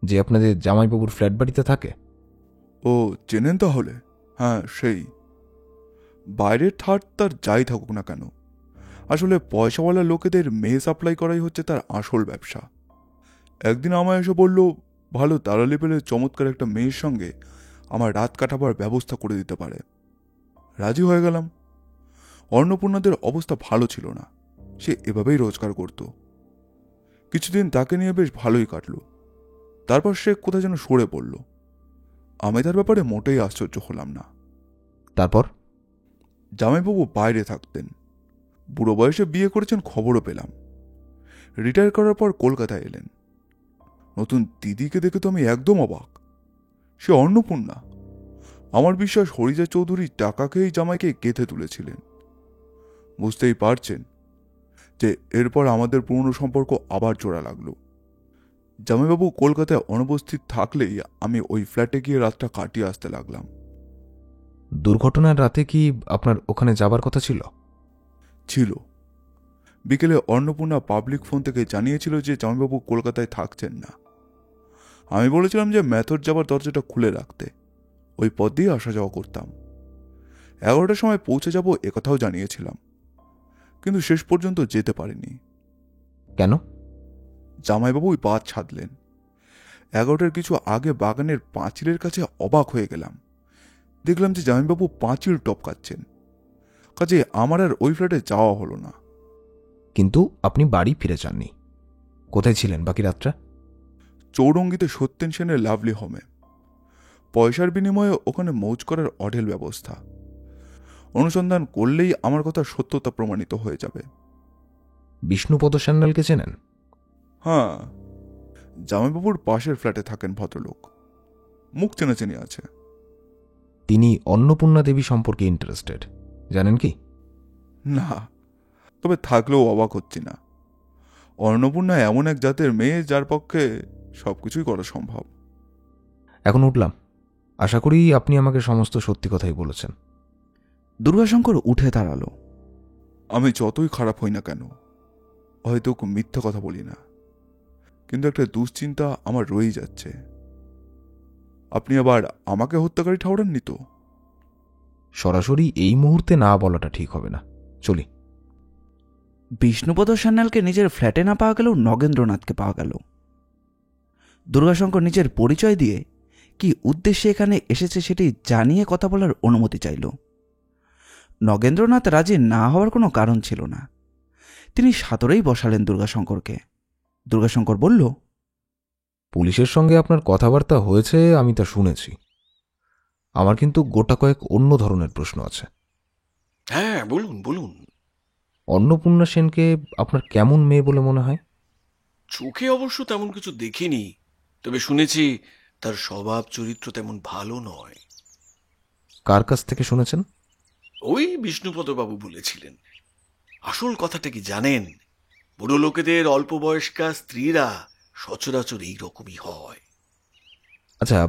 যে আপনাদের জামাইবাবুর ফ্ল্যাট বাড়িতে থাকে? ও চেনেন তাহলে? হ্যাঁ, সেই। বাইরের থার্ড তার যাই থাকুক না কেন, আসলে পয়সাওয়ালা লোকেদের মেয়ে সাপ্লাই করাই হচ্ছে তার আসল ব্যবসা। একদিন আমায় এসে বলল, ভালো তারা লেভেলের চমৎকার একটা মেয়ের সঙ্গে আমার রাত কাটাবার ব্যবস্থা করে দিতে পারে। রাজি হয়ে গেলাম। অন্নপূর্ণাদের অবস্থা ভালো ছিল না, সে এভাবেই রোজগার করত। কিছুদিন তাকে নিয়ে বেশ ভালোই কাটল। তারপর সে কোথায় যেন সরে পড়ল। আমি তার ব্যাপারে মোটেই আশ্চর্য হলাম না। তারপর? জামাইবাবু বাইরে থাকতেন, বুড়ো বয়সে বিয়ে করেছেন খবরও পেলাম। রিটায়ার করার পর কলকাতায় এলেন। নতুন দিদিকে দেখে তো আমি একদম অবাক। সে অন্নপূর্ণা। আমার বিশ্বাস হরিদাস চৌধুরী টাকা খেয়েই জামাইকে গেঁথে তুলেছিলেন। বুঝতেই পারছেন যে এরপর আমাদের পুরনো সম্পর্ক আবার জোড়া লাগলো। জামাইবাবু কলকাতায় অনুপস্থিত থাকলেই আমি ওই ফ্ল্যাটে গিয়ে রাতটা কাটিয়ে আসতে লাগলাম। দুর্ঘটনার রাতে কি আপনার ওখানে যাবার কথা ছিল? ছিল। বিকেলে অন্নপূর্ণা পাবলিক ফোন থেকে জানিয়েছিল যে জামাইবাবু কলকাতায় থাকছেন না। আমি বলেছিলাম যে মেথড যাবার দরজাটা খুলে রাখতে, ওই পথ দিয়ে আসা যাওয়া করতাম। 11টার সময় পৌঁছে যাব একথাও জানিয়েছিলাম, কিন্তু শেষ পর্যন্ত যেতে পারিনি। কেন? জামাইবাবুই বাদ ছাড়লেন। 11টার কিছু আগে বাগানের পাঁচিলের কাছে অবাক হয়ে গেলাম। দেখলাম যে জামাইবাবু পাঁচিল টপকাচ্ছেন। কাজে আমার আর ওই ফ্ল্যাটে যাওয়া হলো না। কিন্তু আপনি বাড়ি ফিরে যাননি, কোথায় ছিলেন বাকি রাতটা? চৌরঙ্গিতে সত্যেন সেনের লাভলি হোমে। পয়সার বিনিময়ে ওখানে মৌজ করার অঢেল ব্যবস্থা। অনুসন্ধান করলেই আমার কথা সত্যতা প্রমাণিত হয়ে যাবে। বিষ্ণুপদ সান্যালকে চেনেন? হ্যাঁ, জামাইবাবুর পাশের ফ্ল্যাটে থাকেন ভদ্রলোক। মুখ চেনাচেনি আছে। তিনি অন্নপূর্ণা দেবী সম্পর্কে ইন্টারেস্টেড, জানেন কি? না, তবে থাকলেও অবাক হচ্ছি না। অন্নপূর্ণা এমন এক জাতের মেয়ে যার পক্ষে সবকিছুই করা সম্ভব। এখন উঠলাম, আশা করি আপনি আমাকে সমস্ত সত্যি কথাই বলেছেন। দুর্গাশঙ্কর উঠে দাঁড়ালো। আমি যতই খারাপ হই না কেন, হয়তো খুব মিথ্যা কথা বলি না, কিন্তু একটা দুশ্চিন্তা আমার রয়েই যাচ্ছে। আপনি আবার আমাকে হত্যাকারী ঠাউরাননি তো? সরাসরি এই মুহূর্তে না বলাটা ঠিক হবে না, চলি। বিষ্ণুপদ সান্যালকে নিজের ফ্ল্যাটে না পাওয়া গেলেও নগেন্দ্রনাথকে পাওয়া গেল। দুর্গাশঙ্কর নিজের পরিচয় দিয়ে কি উদ্দেশ্যে এখানে এসেছে সেটি জানিয়ে কথা বলার অনুমতি চাইল। নগেন্দ্রনাথ রাজি না হওয়ার কোনো কারণ ছিল না। তিনি সাদরেই বসালেন দুর্গাশঙ্করকে। দুর্গাশঙ্কর বলল, পুলিশের সঙ্গে আপনার কথাবার্তা হয়েছে, আমি তা শুনেছি। আমার কিন্তু গোটা কয়েক অন্য ধরনের প্রশ্ন আছে। হ্যাঁ, বলুন বলুন। অন্নপূর্ণা সেনকে আপনার কেমন মেয়ে বলে মনে হয়? চোখে অবশ্য তেমন কিছু দেখিনি, তবে শুনেছি তার স্বভাব চরিত্র তেমন ভালো নয়। কার কাছ থেকে শুনেছেন? ওই বিষ্ণুপদবাবু বলেছিলেন। আসল কথাটা কি জানেন? বুড়ো লোকেদের অল্প বয়স্কা স্ত্রীরা সচরাচর এইরকমই হয়। আচ্ছা,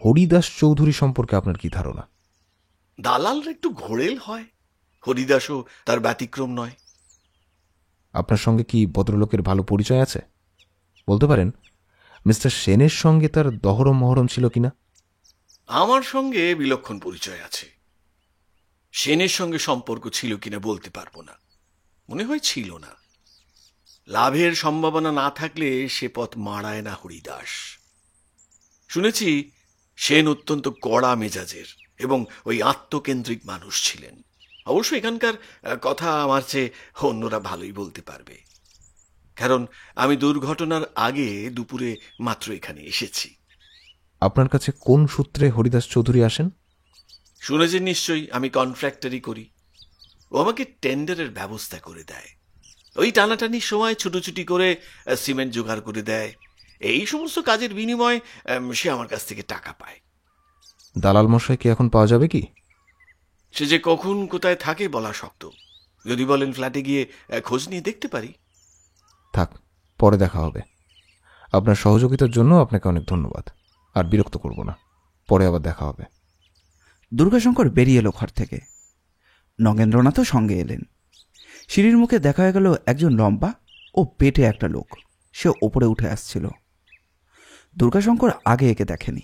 হরিদাস চৌধুরী সম্পর্কে আপনার কি ধারণা? দালালরা একটু ঘোরেল হয়, হরিদাসও তার ব্যতিক্রম নয়। আপনার সঙ্গে কি ভদ্রলোকের ভালো পরিচয় আছে? বলতে পারেন মিস্টার সেনের সঙ্গে তার দহরম মহরম ছিল কিনা? আমার সঙ্গে বিলক্ষণ পরিচয় আছে। সেনের সঙ্গে সম্পর্ক ছিল কিনা বলতে পারবো না, মনে হয় ছিল না। লাভের সম্ভাবনা না থাকলে সে পথ মাড়ায় না হরিদাস। শুনেছি সেন অত্যন্ত কড়া মেজাজের এবং ওই আত্মকেন্দ্রিক মানুষ ছিলেন। অবশ্য এখানকার কথা আমার চেয়ে অন্যরা ভালোই বলতে পারবে, কারণ আমি দুর্ঘটনার আগে দুপুরে মাত্র এখানে এসেছি। আপনার কাছে কোন সূত্রে হরিদাস চৌধুরী আসেন? শুনেছেন নিশ্চয়ই আমি কন্ট্রাক্টরি করি। ও আমাকে টেন্ডারের ব্যবস্থা করে দেয়। ওই টানাটানির সময় ছুটোছুটি করে সিমেন্ট জোগাড় করে দেয়। এই সমস্ত কাজের বিনিময়ে সে আমার কাছ থেকে টাকা পায়। দালাল মশাই কি এখন পাওয়া যাবে কি? সে যে কখন কোথায় থাকে বলা শক্ত। যদি বলেন ফ্ল্যাটে গিয়ে খোঁজ নিয়ে দেখতে পারি। থাক, পরে দেখা হবে। আপনার সহযোগিতার জন্য আপনাকে অনেক ধন্যবাদ। আর বিরক্ত করব না, পরে আবার দেখা হবে। দুর্গাশঙ্কর বেরিয়ে এলো ঘর থেকে। নগেন্দ্রনাথও সঙ্গে এলেন। সিঁড়ির মুখে দেখা হয়ে গেল একজন লম্বা ও পেটে একটা লোক। সে ওপরে উঠে আসছিল। দুর্গাশঙ্কর আগে একে দেখেনি,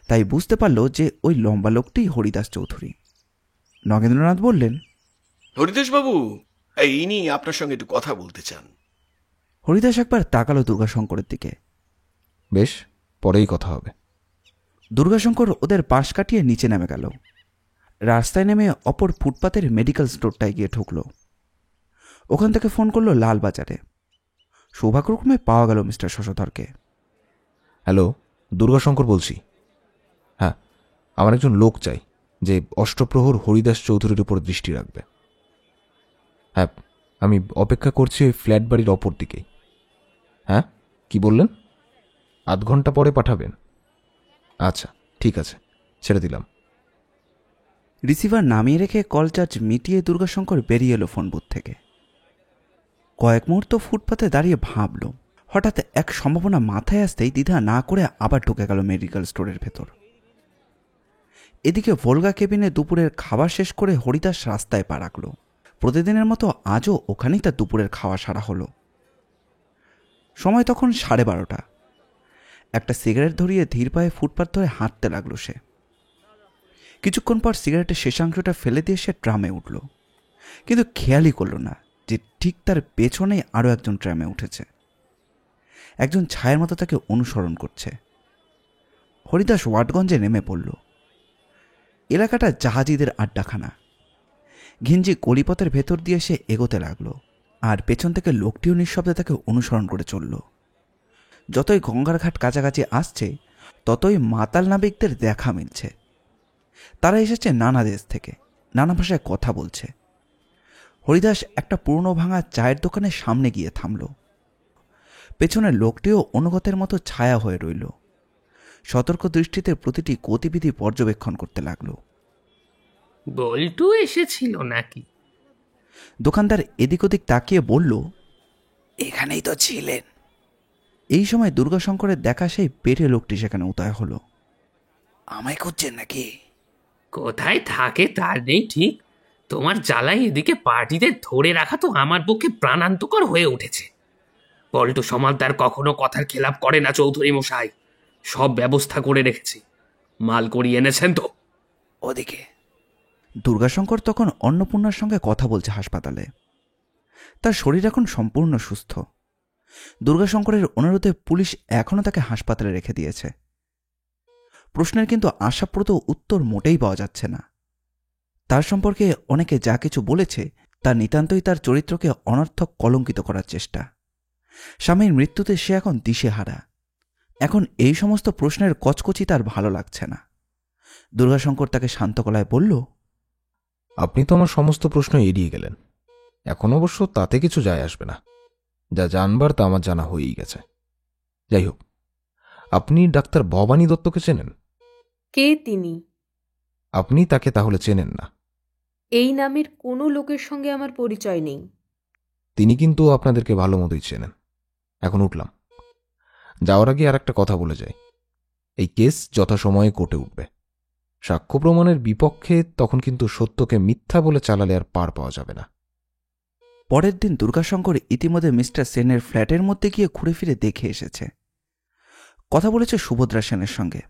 তাই বুঝতে পারল যে ওই লম্বা লোকটি হরিদাস চৌধুরী। নগেন্দ্রনাথ বললেন, হরিদাস বাবু, ইনি আপনার সঙ্গে একটু কথা বলতে চান। হরিদাস একবার তাকালো দুর্গাশঙ্করের দিকে। বেশ, পরেই কথা হবে। দুর্গাশঙ্কর ওদের পাশ কাটিয়ে নিচে নেমে গেল। রাস্তায় নেমে অপর ফুটপাতের মেডিকেল স্টোরটায় গিয়ে ঢুকল। ওখান থেকে ফোন করলো লালবাজারে। সৌভাগ্যক্রমে পাওয়া গেল মিস্টার শশধরকে। হ্যালো, দুর্গাশঙ্কর বলছি। হ্যাঁ, আমার একজন লোক চাই যে অষ্টপ্রহর হরিদাস চৌধুরীর উপর দৃষ্টি রাখবে। হ্যাঁ, আমি অপেক্ষা করছি ওই ফ্ল্যাট বাড়ির অপর দিকেই। হ্যাঁ, কি বললেন? আধ ঘন্টা পরে পাঠাবেন? আচ্ছা, ঠিক আছে, ছেড়ে দিলাম। রিসিভার নামিয়ে রেখে কল চার্জ মিটিয়ে দুর্গাশঙ্কর বেরিয়ে এলো ফোন বুথ থেকে। কয়েক মুহূর্ত ফুটপাতে দাঁড়িয়ে ভাবল। হঠাৎ এক সম্ভাবনা মাথায় আসতেই দ্বিধা না করে আবার ঢুকে গেল মেডিকেল স্টোরের ভেতর। এদিকে ভোলগা কেবিনে দুপুরের খাবার শেষ করে হরিদাস রাস্তায় পা রাখল। প্রতিদিনের মতো আজও ওখানেই তার দুপুরের খাওয়া সারা হলো। সময় তখন 12:30। একটা সিগারেট ধরিয়ে ধীর পায়ে ফুটপাত ধরে হাঁটতে লাগলো সে। কিছুক্ষণ পর সিগারেটের শেষাংশটা ফেলে দিয়ে সে ট্রামে উঠল, কিন্তু খেয়ালই করল না যে ঠিক তার পেছনেই আরও একজন ট্রামে উঠেছে। একজন ছায়ের মতো তাকে অনুসরণ করছে। হরিদাস ওয়াটগঞ্জে নেমে পড়ল। এলাকাটা জাহাজিদের আড্ডাখানা। ঘিঞ্জি গলিপথের ভেতর দিয়ে সে এগোতে লাগলো, আর পেছন থেকে লোকটিও নিঃশব্দে তাকে অনুসরণ করে চলল। যতই গঙ্গার ঘাট কাছাকাছি আসছে ততই মাতাল নাবিকদের দেখা মিলছে। তারা এসেছে নানা দেশ থেকে, নানা ভাষায় কথা বলছে। হরিদাস একটা পুরনো ভাঙা চায়ের দোকানের সামনে গিয়ে থামল। পেছনের লোকটিও অনুগতের মতো ছায়া হয়ে রইল। সতর্ক দৃষ্টিতে প্রতিটি গতিবিধি পর্যবেক্ষণ করতে লাগল। বল্টু এসেছিল নাকি? দোকানদার এদিক ওদিক তাকিয়ে বলল, এখানেই তো ছিলেন। এই সময় দুর্গাশঙ্করের দেখা সেই পেটে লোকটি সেখানে উদয় হলো। আমায় খুঁজছেন নাকি? কোথায় থাকে তার নেই ঠিক। তোমার জ্বালায় এদিকে পার্টিতে ধরে রাখা তো আমার পক্ষে প্রাণান্তকর হয়ে উঠেছে। পল্টু সমালদার কখনো কথার খেলাপ করে না চৌধুরী মশাই। সব ব্যবস্থা করে রেখেছি। মাল করিয়ে এনেছেন তো? ওদিকে দুর্গাশঙ্কর তখন অন্নপূর্ণার সঙ্গে কথা বলছে হাসপাতালে। তার শরীর এখন সম্পূর্ণ সুস্থ। দুর্গাশঙ্করের অনুরোধে পুলিশ এখনও তাকে হাসপাতালে রেখে দিয়েছে। প্রশ্নের কিন্তু আশাপ্রদ উত্তর মোটেই পাওয়া যাচ্ছে না। তার সম্পর্কে অনেকে যা কিছু বলেছে তা নিতান্তই তার চরিত্রকে অনর্থক কলঙ্কিত করার চেষ্টা। স্বামীর মৃত্যুতে সে এখন দিশেহারা। এখন এই সমস্ত প্রশ্নের কচকচি তার ভালো লাগছে না। দুর্গাশঙ্কর তাকে শান্ত গলায় বলল, আপনি তো আমার সমস্ত প্রশ্ন এড়িয়ে গেলেন। এখন অবশ্য তাতে কিছু যায় আসবে না। যা জানবার তা আমার জানা হয়েই গেছে। যাই হোক, আপনি ডাক্তার ভবানী দত্তকে চেনেন? কে তিনি? আপনি তাকে তাহলে চেনেন না? এই নামের কোনো লোকের সঙ্গে আমার পরিচয় নেই। তিনি কিন্তু আপনাদেরকে ভালো মতোই চেনেন। এখন উঠলাম। যাওয়ার আগে আর একটা কথা বলে যাই। এই কেস যথাসময়ে কোর্টে উঠবে। সাক্ষ্য প্রমাণের বিপক্ষে তখন কিন্তু সত্যকে মিথ্যা বলে চালালে আর পার পাওয়া যাবে না। পরের দিন দুর্গাশঙ্কর ইতিমধ্যে মিস্টার সেনের ফ্ল্যাটের মধ্যে গিয়ে ঘুরে ফিরে দেখে এসেছে। কথা বলেছে সুভদ্রা সেনের সঙ্গে।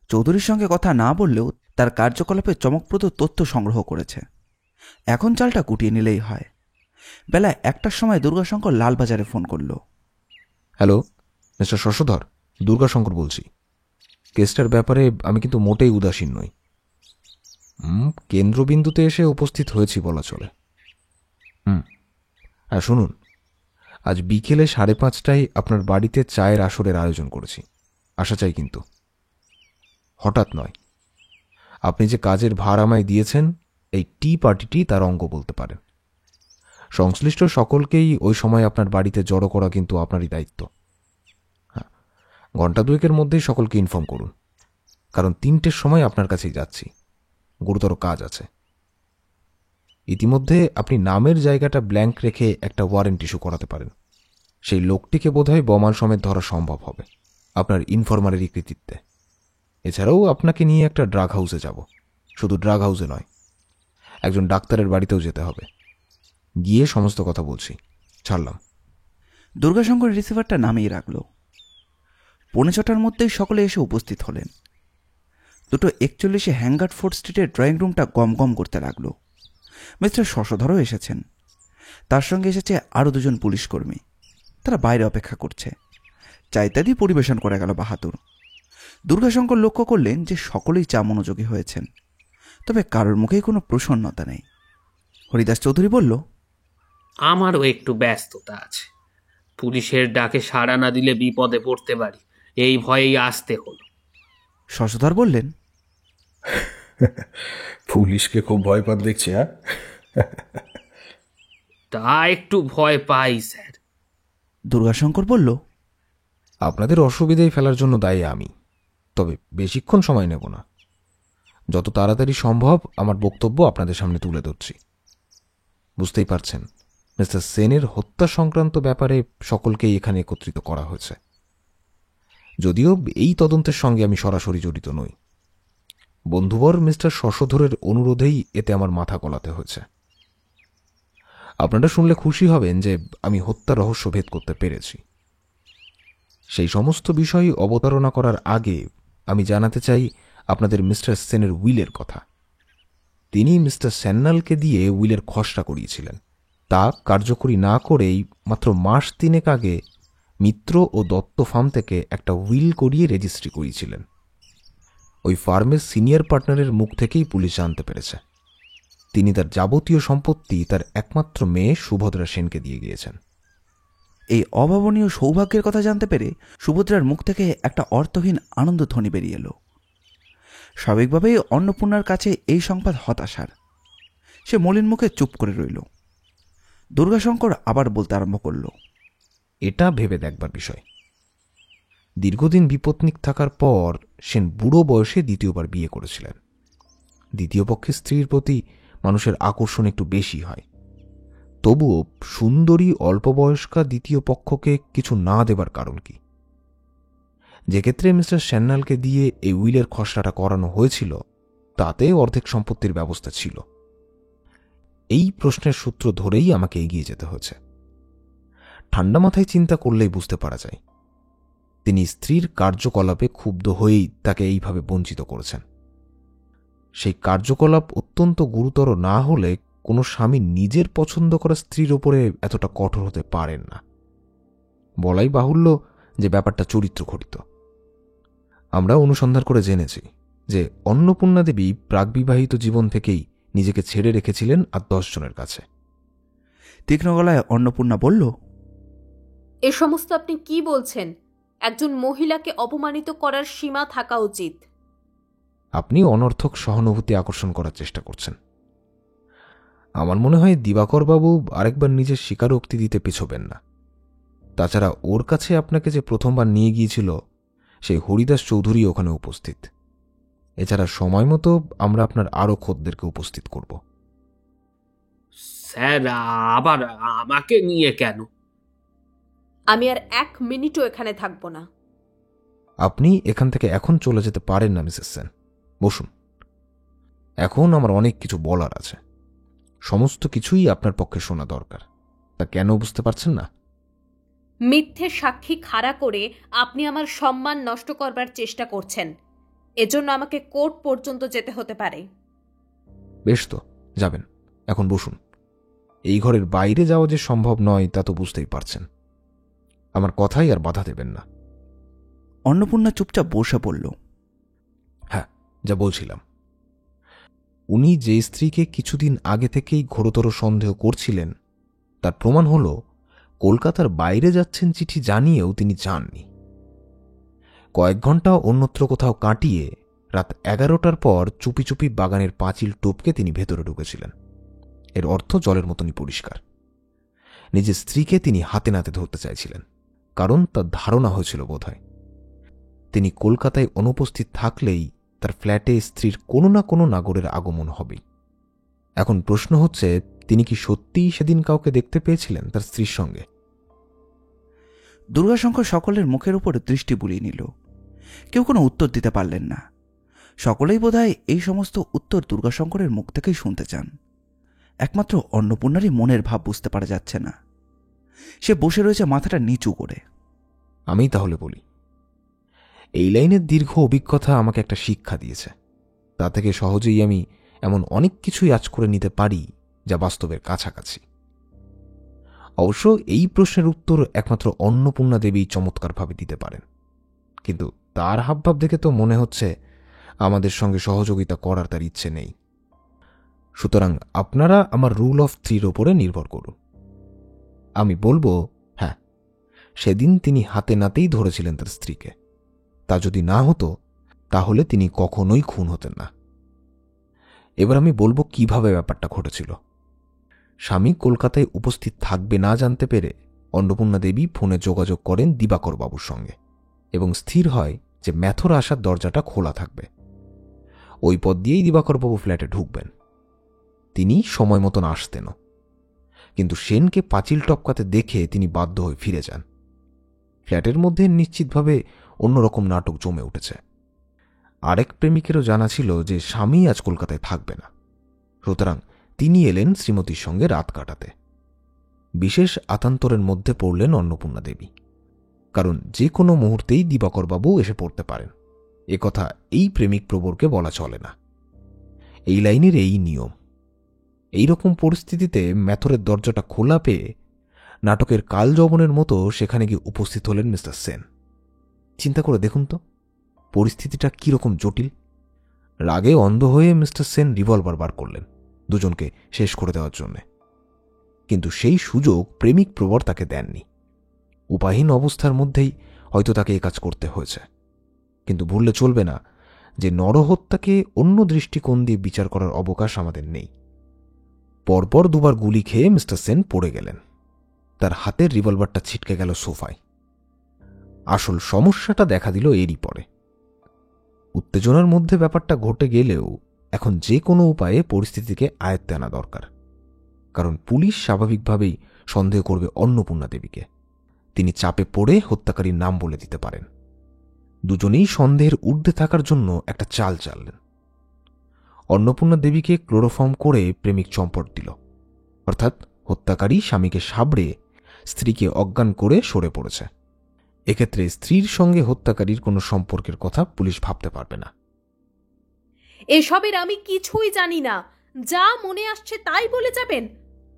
চৌধুরীর সঙ্গে কথা না বললেও তার কার্যকলাপে চমকপ্রদ তথ্য সংগ্রহ করেছে। এখন চালটা গুটিয়ে নিলেই হয়। বেলা 1টার সময় দুর্গাশঙ্কর লালবাজারে ফোন করল। হ্যালো, মিস্টার শশধর, দুর্গাশঙ্কর বলছি। কেসটার ব্যাপারে আমি কিন্তু মোটেই উদাসীন নই। কেন্দ্রবিন্দুতে এসে উপস্থিত হয়েছি বলা চলে। আর শুনুন, আজ বিকেলে 5:30টায় আপনার বাড়িতে চায়ের আসরের আয়োজন করেছি। আসা চাই কিন্তু। হঠাৎ নয়। আপনি যে কাজের ভার আমায় দিয়েছেন, এই টি পার্টিটি তার অঙ্গ বলতে পারেন। সংশ্লিষ্ট সকলকেই ওই সময় আপনার বাড়িতে জড়ো করা কিন্তু আপনারই দায়িত্ব। হ্যাঁ, 2 ঘণ্টা মধ্যেই সকলকে ইনফর্ম করুন, কারণ 3টের সময় আপনার কাছেই যাচ্ছি। গুরুতর কাজ আছে। ইতিমধ্যে আপনি নামের জায়গাটা ব্ল্যাঙ্ক রেখে একটা ওয়ারেন্ট ইস্যু করাতে পারেন। সেই লোকটিকে বোধহয় বমাল সমেত ধরা সম্ভব হবে আপনার ইনফরমারেরই কৃতিত্বে। এছাড়াও আপনাকে নিয়ে একটা ড্রাগ হাউসে যাব। শুধু ড্রাগ হাউসে নয়, একজন ডাক্তারের বাড়িতেও যেতে হবে। গিয়ে সমস্ত কথা বলছি। ছাড়লাম। দুর্গাশঙ্কর রিসিভারটা নামিয়ে রাখল। 6:45টার মধ্যেই সকলে এসে উপস্থিত হলেন। 2:41 হ্যাঙ্গার্ড ফোর্ট স্ট্রিটের ড্রয়িং রুমটা গমগম করতে লাগলো। মিস্টার শশধরও এসেছেন। তার সঙ্গে এসেছে আরও 2জন পুলিশকর্মী। তারা বাইরে অপেক্ষা করছে। চা ইত্যাদি পরিবেশন করে গেল বাহাদুর। দুর্গাশঙ্কর লক্ষ্য করলেন যে সকলেই চা মনোযোগী হয়েছেন, তবে কারোর মুখেই কোনো প্রসন্নতা নেই। হরিদাস চৌধুরী বলল, আমারও একটু ব্যস্ততা আছে। পুলিশের ডাকে সাড়া না দিলে বিপদে পড়তে পারি, এই ভয়েই আসতে হলো। শশধর বললেন, পুলিশকে খুব ভয় পান দেখছি। হ্যাঁ, তা একটু ভয় পাই স্যার। দুর্গাশঙ্কর বলল, আপনাদের অসুবিধায় ফেলার জন্য দায়ী আমি, তবে বেশিক্ষণ সময় নেব না। যত তাড়াতাড়ি সম্ভব আমার বক্তব্য আপনাদের সামনে তুলে ধরছি। বুঝতেই পারছেন, মিস্টার সেনের হত্যা সংক্রান্ত ব্যাপারে সকলকেই এখানে একত্রিত করা হয়েছে। যদিও এই তদন্তের সঙ্গে আমি সরাসরি জড়িত নই। বন্ধুবর মিস্টার শশধরের অনুরোধেই এতে আমার মাথা গলাতে হয়েছে। আপনারা শুনলে খুশি হবেন যে আমি হত্যা রহস্য ভেদ করতে পেরেছি। সেই সমস্ত বিষয় অবতারণা করার আগে আমি জানাতে চাই আপনাদের মিস্টার সেনের উইলের কথা। তিনি মিস্টার স্যান্যালকে দিয়ে উইলের খসড়া করিয়েছিলেন। তা কার্যকরী না করেই মাত্র মাস 3 আগে মিত্র ও দত্ত ফার্ম থেকে একটা উইল করিয়ে রেজিস্ট্রি করিয়েছিলেন। ওই ফার্মের সিনিয়র পার্টনারের মুখ থেকেই পুলিশ জানতে পেরেছে তিনি তার যাবতীয় সম্পত্তি তার একমাত্র মেয়ে সুভদ্রা সেনকে দিয়ে গিয়েছেন। এই অভাবনীয় সৌভাগ্যের কথা জানতে পেরে সুভদ্রার মুখ থেকে একটা অর্থহীন আনন্দধ্বনি বেরিয়ে এলো। স্বাভাবিকভাবেই অন্নপূর্ণার কাছে এই সংবাদ হতাশার। সে মলিন মুখে চুপ করে রইল। দুর্গাশঙ্কর আবার বলতে আরম্ভ করল, এটা ভেবে দেখবার বিষয়। দীর্ঘদিন বিপত্নিক থাকার পর সেন বুড়ো বয়সে দ্বিতীয়বার বিয়ে করেছিলেন। দ্বিতীয় পক্ষের স্ত্রীর প্রতি মানুষের আকর্ষণ একটু বেশি হয়। তবুও সুন্দরী অল্প বয়স্কা দ্বিতীয় পক্ষকে কিছু না দেবার কারণ কি? যে ক্ষেত্রে মিস্টার স্যান্যালকে দিয়ে এই উইলের খসড়াটা করানো হয়েছিল তাতে অর্ধেক সম্পত্তির ব্যবস্থা ছিল। এই প্রশ্নের সূত্র ধরেই আমাকে এগিয়ে যেতে হয়েছে। ঠান্ডা মাথায় চিন্তা করলেই বুঝতে পারা যায় তিনি স্ত্রীর কার্যকলাপে ক্ষুব্ধ হয়েই তাকে এইভাবে বঞ্চিত করেছেন। সেই কার্যকলাপ অত্যন্ত গুরুতর না হলে কোনো স্বামী নিজের পছন্দ করা স্ত্রীর ওপরে এতটা কঠোর হতে পারেন না। বলাই বাহুল্য যে ব্যাপারটা চরিত্র ঘটিত। আমরা অনুসন্ধান করে জেনেছি যে অন্নপূর্ণা দেবী প্রাকবিবাহিত জীবন থেকেই নিজেকে ছেড়ে রেখেছিলেন আর 10 জনের কাছে। তীক্ষ্ণ গলায় অন্নপূর্ণা বলল, এ সমস্ত আপনি কি বলছেন? একজন মহিলাকে অপমানিত করার সীমা থাকা উচিত। আপনি অনর্থক সহানুভূতি আকর্ষণ করার চেষ্টা করছেন। আমার মনে হয় দিবাকরবাবু আরেকবার নিজের স্বীকারোক্তি দিতে পিছবেন না। তাছাড়া ওর কাছে আপনাকে যে প্রথমবার নিয়ে গিয়েছিল সেই হরিদাস চৌধুরী ওখানে উপস্থিত। এছাড়া সময় মতো আমরা আপনার আরও খদ্দেরকে উপস্থিত করব। স্যার, আবার আমাকে নিয়ে কেন? আমি আর 1 মিনিটও এখানে থাকবো না। আপনি এখান থেকে এখন চলে যেতে পারেন না মিসেস সেন। বসুন। এখন আমার অনেক কিছু বলার আছে। সমস্ত কিছুই আপনার পক্ষে শোনা দরকার। তা কেন বুঝতে পারছেন না? মিথ্যে সাক্ষী খাড়া করে আপনি আমার সম্মান নষ্ট করবার চেষ্টা করছেন। এজন্য আমাকে কোর্ট পর্যন্ত যেতে হতে পারে। বেশ তো, যাবেন। এখন বসুন। এই ঘরের বাইরে যাওয়া যে সম্ভব নয় তা তো বুঝতেই পারছেন। আমার কথাই আর বাধা দেবেন না। অন্নপূর্ণা চুপচাপ বসে পড়ল। হ্যাঁ, যা বলছিলাম, উনি যে স্ত্রীকে কিছুদিন আগে থেকেই ঘোরতর সন্দেহ করছিলেন তার প্রমাণ হল কলকাতার বাইরে যাচ্ছেন চিঠি জানিয়েও তিনি যাননি। কয়েক ঘন্টা অন্যত্র কোথাও কাটিয়ে রাত 11টার পর চুপি চুপি বাগানের পাঁচিল টপকে তিনি ভেতরে ঢুকেছিলেন। এর অর্থ জলের মতনই পরিষ্কার। নিজের স্ত্রীকে তিনি হাতে নাতে ধরতে চাইছিলেন, কারণ তার ধারণা হয়েছিল বোধহয় তিনি কলকাতায় অনুপস্থিত থাকলেই তার ফ্ল্যাটে স্ত্রীর কোনো না কোনো নাগরের আগমন হবেই। এখন প্রশ্ন হচ্ছে, তিনি কি সত্যিই সেদিন কাউকে দেখতে পেয়েছিলেন তার স্ত্রীর সঙ্গে? দুর্গাশঙ্কর সকলের মুখের উপর দৃষ্টি বুলিয়ে নিল। কেউ কোনো উত্তর দিতে পারলেন না। সকলেই বোধহয় এই সমস্ত উত্তর দুর্গাশঙ্করের মুখ থেকেই শুনতে চান। একমাত্র অন্নপূর্ণারই মনের ভাব বুঝতে পারা যাচ্ছে না। সে বসে রয়েছে মাথাটা নিচু করে। আমি তাহলে বলি, এই লাইনের দীর্ঘ অভিজ্ঞতা আমাকে একটা শিক্ষা দিয়েছে। তা থেকে সহজেই আমি এমন অনেক কিছুই আঁচ করে নিতে পারি যা বাস্তবের কাছাকাছি। অবশ্য এই প্রশ্নের উত্তর একমাত্র অন্নপূর্ণা দেবী চমৎকারভাবে দিতে পারেন, কিন্তু তার হাবভাব দেখে তো মনে হচ্ছে আমাদের সঙ্গে সহযোগিতা করার তার ইচ্ছে নেই। সুতরাং আপনারা আমার রুল অফ 3 ওপরে নির্ভর করুন। আমি বলবো, হ্যাঁ, সেদিন তিনি হাতে নাতেই ধরেছিলেন তার স্ত্রীকে। তা যদি না হতো তাহলে তিনি কখনোই খুন হতেন না। এবার আমি বলবো কিভাবে ব্যাপারটা ঘটেছিল। স্বামী কলকাতায় উপস্থিত থাকবে না জানতে পেরে অন্নপূর্ণা দেবী ফোনে যোগাযোগ করেন দিবাকর বাবুর সঙ্গে এবং স্থির হয় যে ম্যাথর আসার দরজাটা খোলা থাকবে। ওই পথ দিয়েই দিবাকরবাবু ফ্ল্যাটে ঢুকবেন। তিনি সময় মতন আসতেনও, কিন্তু সেনকে পাঁচিল টপকাতে দেখে তিনি বাধ্য হয়ে ফিরে যান। ফ্ল্যাটের মধ্যে নিশ্চিতভাবে অন্যরকম নাটক জমে উঠেছে। আরেক প্রেমিকেরও জানা ছিল যে স্বামী আজ কলকাতায় থাকবে না, সুতরাং তিনি এলেন শ্রীমতীর সঙ্গে রাত কাটাতে। বিশেষ আতান্তরের মধ্যে পড়লেন অন্নপূর্ণা দেবী, কারণ যে কোনো মুহূর্তেই দিবাকরবাবু এসে পড়তে পারেন। একথা এই প্রেমিক প্রবরকে বলা চলে না। এই লাইনের এই নিয়ম। এই রকম পরিস্থিতিতে ম্যাথরের দরজাটা খোলা পেয়ে নাটকের কাল যবনের মতো সেখানে গিয়ে উপস্থিত হলেন মিস্টার সেন। চিন্তা করে দেখুন তো পরিস্থিতিটা কিরকম জটিল। রাগে অন্ধ হয়ে মিস্টার সেন রিভলভার বার করলেন দুজনকে শেষ করে দেওয়ার জন্য, কিন্তু সেই সুযোগ প্রেমিক প্রবর তাকে দেননি। উপায়হীন অবস্থার মধ্যেই হয়তো তাকে এ কাজ করতে হয়েছে, কিন্তু ভুললে চলবে না যে নরহত্যাকে অন্য দৃষ্টিকোণ দিয়ে বিচার করার অবকাশ আমাদের নেই। পরপর 2 বার গুলি খেয়ে মিস্টার সেন পড়ে গেলেন। তার হাতের রিভলভারটা ছিটকে গেল সোফায়। আসল সমস্যাটা দেখা দিল এরই পরে। উত্তেজনার মধ্যে ব্যাপারটা ঘটে গেলেও এখন যে কোনো উপায়ে পরিস্থিতিকে আয়ত্তে আনা দরকার, কারণ পুলিশ স্বাভাবিকভাবেই সন্দেহ করবে অন্নপূর্ণা দেবীকে। তিনি চাপে পড়ে হত্যাকারীর নাম বলে দিতে পারেন। দুজনেই সন্দেহের ঊর্ধ্বে থাকার জন্য একটা চাল চাললেন। অন্নপূর্ণা দেবীকে ক্লোরোফর্ম করে প্রেমিক চম্পট দিল, অর্থাৎ হত্যাকারী স্বামীকে সাবড়ে স্ত্রীকে অজ্ঞান করে সরে পড়েছে। এক্ষেত্রে স্ত্রীর সঙ্গে হত্যাকারীর কোনো সম্পর্কের কথা পুলিশ ভাবতে পারবে না। এসবের আমি কিছুই জানি না। যা মনে আসছে তাই বলে যাবেন?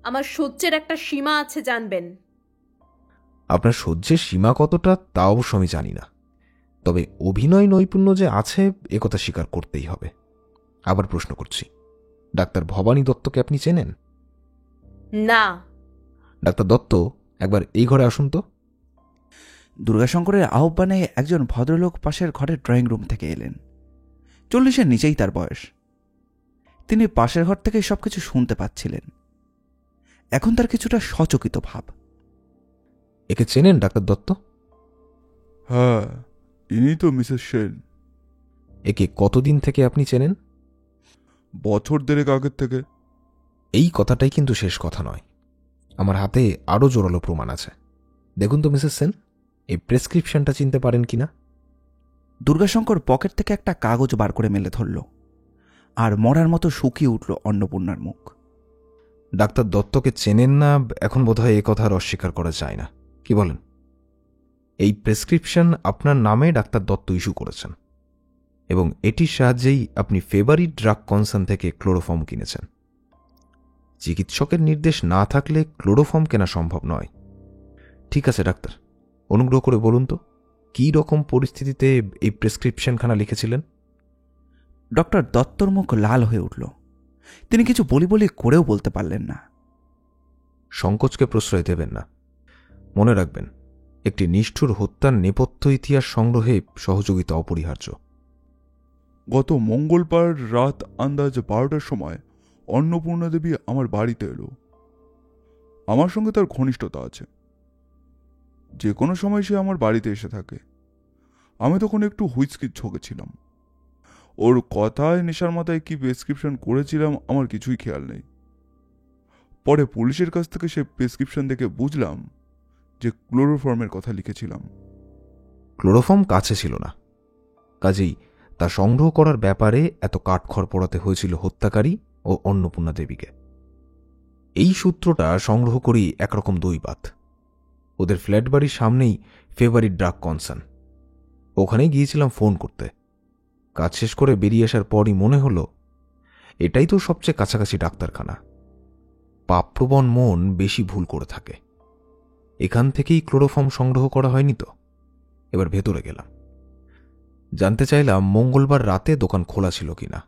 আমার সহ্যের একটা সীমা আছে, জানবেন। আপনার সহ্যের সীমা কতটা তা অবশ্য আমি জানি না, তবে অভিনয় নৈপুণ্য যে আছে একথা স্বীকার করতেই হবে। আবার প্রশ্ন করছি, ডাক্তার ভবানী দত্তকে আপনি চেনেন? না। ডাক্তার দত্ত, একবার এই ঘরে আসুন তো। দুর্গাশঙ্করের আহ্বানে একজন ভদ্রলোক পাশের ঘরের ড্রয়িং রুম থেকে এলেন। 40-এর নিচেই তার বয়স। তিনি পাশের ঘর থেকে সবকিছু শুনতে পাচ্ছিলেন। এখন তার কিছুটা সচকিত ভাব। একে চেনেন ডাক্তার দত্ত? হ্যাঁ, ইনি তো মিসেস সেন। একে কতদিন থেকে আপনি চেনেন? বছর দেড়েক আগের থেকে। এই কথাটাই কিন্তু শেষ কথা নয়। আমার হাতে আরও জোরালো প্রমাণ আছে। দেখুন তো মিসেস সেন, এই প্রেসক্রিপশনটা চিনতে পারেন কিনা? দুর্গাশঙ্কর পকেট থেকে একটা কাগজ বার করে মেলে ধরল, আর মরার মতো শুকিয়ে উঠল অন্নপূর্ণার মুখ। ডাক্তার দত্তকে চেনেন না এখন বোধহয় এ কথা আর অস্বীকার করা যায় না, কি বলেন? এই প্রেসক্রিপশন আপনার নামে ডাক্তার দত্ত ইস্যু করেছেন, এবং এটির সাহায্যেই আপনি ফেভারিট ড্রাগ কনসার্ন থেকে ক্লোরোফর্ম কিনেছেন। চিকিৎসকের নির্দেশ না থাকলে ক্লোরোফর্ম কেনা সম্ভব নয়। ঠিক আছে ডাক্তার, অনুগ্রহ করে বলুন তো কী রকম পরিস্থিতিতে এই প্রেসক্রিপশনখানা লিখেছিলেন? ডক্টর দত্তর মুখ লাল হয়ে উঠল। তিনি কিছু বলি করেও বলতে পারলেন না। সংকোচকে প্রশ্রয় দেবেন না। মনে রাখবেন, একটি নিষ্ঠুর হত্যার নেপথ্য ইতিহাস সংগ্রহে সহযোগিতা অপরিহার্য। গত মঙ্গলবার রাত আন্দাজ 12টার সময় অন্নপূর্ণা দেবী আমার বাড়িতে এলো। আমার সঙ্গে তার ঘনিষ্ঠতা আছে, যে কোনো সময় সে আমার বাড়িতে এসে থাকে। আমি তখন একটু হুইস্কির ঝোঁকে ছিলাম। ওর কথায় নেশার মাথায় কি প্রেসক্রিপশন করেছিলাম আমার কিছুই খেয়াল নেই। পরে পুলিশের কাছ থেকে সে প্রেসক্রিপশন দেখে বুঝলাম যে ক্লোরোফর্মের কথা লিখেছিলাম। ক্লোরোফর্ম কাছে ছিল না, কাজেই তা সংগ্রহ করার ব্যাপারে এত কাঠখড় পোড়াতে হয়েছিল হত্যাকারী ও অন্নপূর্ণা দেবীকে। এই সূত্রটা সংগ্রহ করি একরকম দৈবাত। ওদের ফ্ল্যাট বাড়ির সামনেই ফেভারিট ড্রাগ কনসার্ন। ওখানেই গিয়েছিলাম ফোন করতে। কাজ শেষ করে বেরিয়ে আসার পরই মনে হলো এটাই তো সবচেয়ে কাছাকাছি ডাক্তারখানা। পাপপ্রবণ মন বেশি ভুল করে থাকে। এখান থেকেই ক্লোরোফর্ম সংগ্রহ করা হয়নি তো? এবার ভেতরে গেলাম, জানতে চাইলাম মঙ্গলবার রাতে দোকান খোলা ছিল কিনা।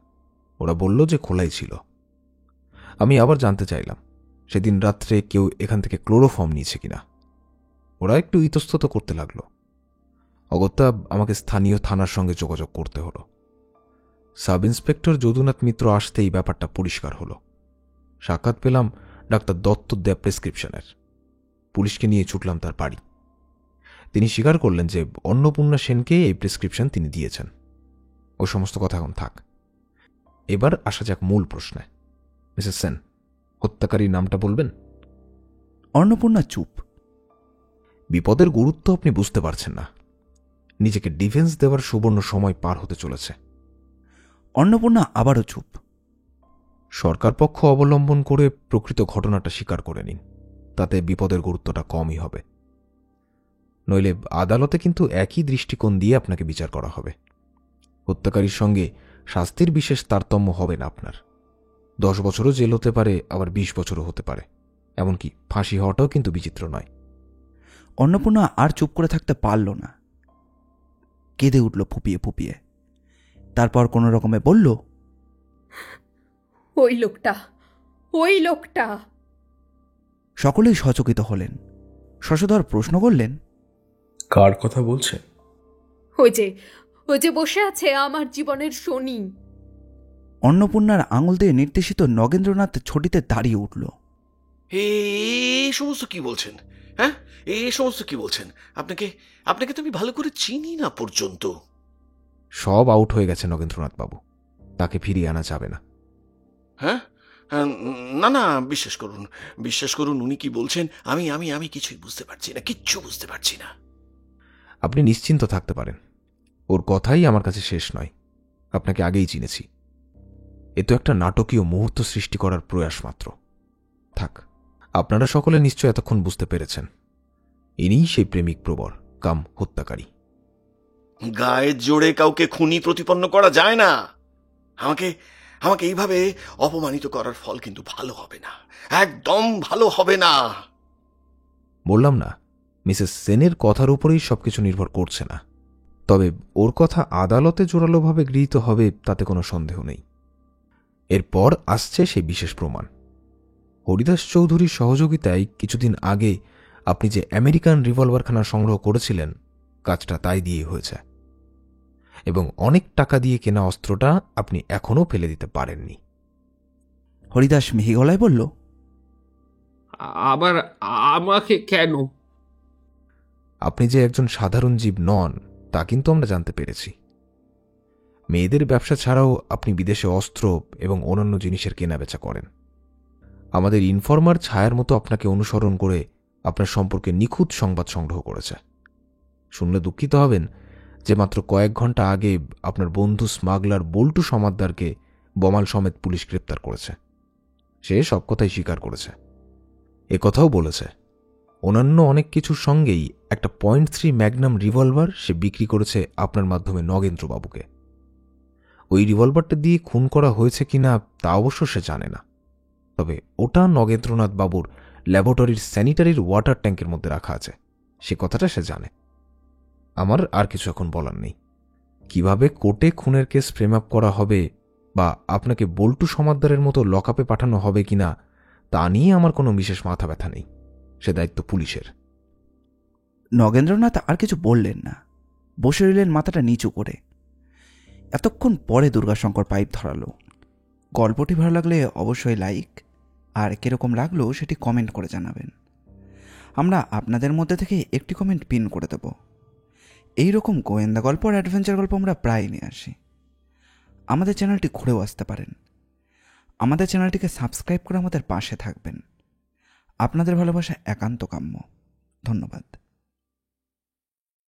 ওরা বলল যে খোলাই ছিল। আমি আবার জানতে চাইলাম সেদিন রাত্রে কেউ এখান থেকে ক্লোরোফর্ম নিয়েছে কিনা। ওরা একটু ইতস্তত করতে লাগলো। অগত্যা আমাকে স্থানীয় থানার সঙ্গে যোগাযোগ করতে হলো। সাব ইন্সপেক্টর যদুনাথ মিত্র আসতেই ব্যাপারটা পরিষ্কার হলো। সাক্ষাৎ পেলাম ডাক্তার দত্ত দেয়া প্রেসক্রিপশনের। পুলিশকে নিয়ে ছুটলাম তার বাড়ি। তিনি স্বীকার করলেন যে অন্নপূর্ণা সেনকে এই প্রেসক্রিপশন তিনি দিয়েছেন। ও সমস্ত কথা এখন থাক, এবার আসা যাক মূল প্রশ্নে। মিসেস সেন, হত্যাকারীর নামটা বলবেন? অন্নপূর্ণা চুপ। বিপদের গুরুত্ব আপনি বুঝতে পারছেন না। নিজেকে ডিফেন্স দেওয়ার সুবর্ণ সময় পার হতে চলেছে। অন্নপূর্ণা আবারও চুপ। সরকার পক্ষ অবলম্বন করে প্রকৃত ঘটনাটা স্বীকার করে নিন, তাতে বিপদের গুরুত্বটা কমই হবে। নইলে আদালতে কিন্তু একই দৃষ্টিকোণ দিয়ে আপনাকে বিচার করা হবে। হত্যাকারীর সঙ্গে শাস্তির বিশেষ তারতম্য হবে না আপনার। 10 বছরও জেল হতে পারে, আবার 20 বছরও হতে পারে। এমনকি ফাঁসি হওয়াটাও কিন্তু বিচিত্র নয়। অন্নপূর্ণা আর চুপ করে থাকতে পারল না, কেঁদে উঠল ফুপিয়ে ফুপিয়ে। তারপর কোনো রকমে বলল, ওই লোকটা। সকলেই সচকিত হলেন। শশধর প্রশ্ন করলেন, কার কথা বলছেন? ওই যে বসে আছে আমার জীবনের শনি। অন্নপূর্ণার আঙুল দিয়ে নির্দেশিত নগেন্দ্রনাথ ছটিতে দাঁড়িয়ে উঠল। এই সমস্ত কি বলছেন? হ্যাঁ, এই সমস্ত কি বলছেন? আপনাকে তো আমি ভালো করে চিনি না পর্যন্ত। সব আউট হয়ে গেছে নগেন্দ্রনাথ বাবু, তাকে ফিরিয়ে আনা যাবে না। হ্যাঁ, না, বিশ্বাস করুন, উনি কি বলছেন আমি কিছুই বুঝতে পারছি না, কিচ্ছু বুঝতে পারছি না। আপনি নিশ্চিন্ত থাকতে পারেন, ওর কথাই আমার কাছে শেষ নয়। আপনাকে আগেই চিনেছি। এ তো একটা নাটকীয় মুহূর্ত সৃষ্টি করার প্রয়াস মাত্র। থাক, আপনারা সকলে নিশ্চয় এতক্ষণ বুঝতে পেরেছেন ইনিই সেই প্রেমিক প্রবর কাম হত্যাকারী। গায়ের জোরে কাউকে খুনি প্রতিপন্ন করা যায় না। আমাকে আমাকে এইভাবে অপমানিত করার ফল কিন্তু ভালো হবে না, একদম ভালো হবে না। বললাম না, মিসেস সেনের কথার উপরেই সবকিছু নির্ভর করছে না। তবে ওর কথা আদালতে জোরালোভাবে গৃহীত হবে তাতে কোনো সন্দেহ নেই। এরপর আসছে সেই বিশেষ প্রমাণ। হরিদাস চৌধুরীর সহযোগিতায় কিছুদিন আগে আপনি যে আমেরিকান রিভলভারখানা সংগ্রহ করেছিলেন, কাজটা তাই দিয়ে হয়েছে। এবং অনেক টাকা দিয়ে কেনা অস্ত্রটা আপনি এখনও ফেলে দিতে পারেননি। হরিদাস মিহি গলায় বলল, আবার আমাকে কেন? আপনি যে একজন সাধারণ জীব নন তা কিন্তু আমরা জানতে পেরেছি। মেয়েদের ব্যবসা ছাড়াও আপনি বিদেশে অস্ত্র এবং অন্যান্য জিনিসের কেনাবেচা করেন। আমাদের ইনফরমার ছায়ার মতো আপনাকে অনুসরণ করে আপনার সম্পর্কে নিখুঁত সংবাদ সংগ্রহ করেছে। শুনলে দুঃখিত হবেন যে মাত্র কয়েক ঘন্টা আগে আপনার বন্ধু স্মাগলার বল্টু সমাদ্দারকে বমাল সমেত পুলিশ গ্রেপ্তার করেছে। সে সব কথাই স্বীকার করেছে। কথাও বলেছে অন্যান্য অনেক কিছুর সঙ্গেই একটা .3 ম্যাগনাম রিভলভার সে বিক্রি করেছে আপনার মাধ্যমে নগেন্দ্রবাবুকে। ওই রিভলভারটা দিয়ে খুন করা হয়েছে কিনা তা অবশ্য সে জানে না। তবে ওটা নগেন্দ্রনাথ বাবুর ল্যাবরেটরির স্যানিটারির ওয়াটার ট্যাঙ্কের মধ্যে রাখা আছে, সে কথাটা সে জানে। আমার আর কিছু এখন বলার নেই। কিভাবে কোর্টে খুনের কেস ফ্রেম আপ করা হবে বা আপনাকে বল্টু সমাদ্দারের মতো লকআপে পাঠানো হবে কিনা তা নিয়ে আমার কোনো বিশেষ মাথা ব্যথা নেই, সে দায়িত্ব পুলিশের। নগেন্দ্রনাথ আর কিছু বললেন না, বসে রইলেন মাথাটা নিচু করে। এতক্ষণ পরে দুর্গাশঙ্কর পাইপ ধরালো। গল্পটি ভালো লাগলে অবশ্যই লাইক, আর কীরকম লাগলো সেটি কমেন্ট করে জানাবেন। আমরা আপনাদের মধ্যে থেকে একটি কমেন্ট পিন করে দেব। এইরকম গোয়েন্দা গল্প আর অ্যাডভেঞ্চার গল্প আমরা প্রায় নিয়ে আসি। আমাদের চ্যানেলটি ঘুরেও আসতে পারেন। আমাদের চ্যানেলটিকে সাবস্ক্রাইব করে আমাদের পাশে থাকবেন। আপনাদের ভালোবাসা একান্ত কাম্য। ধন্যবাদ।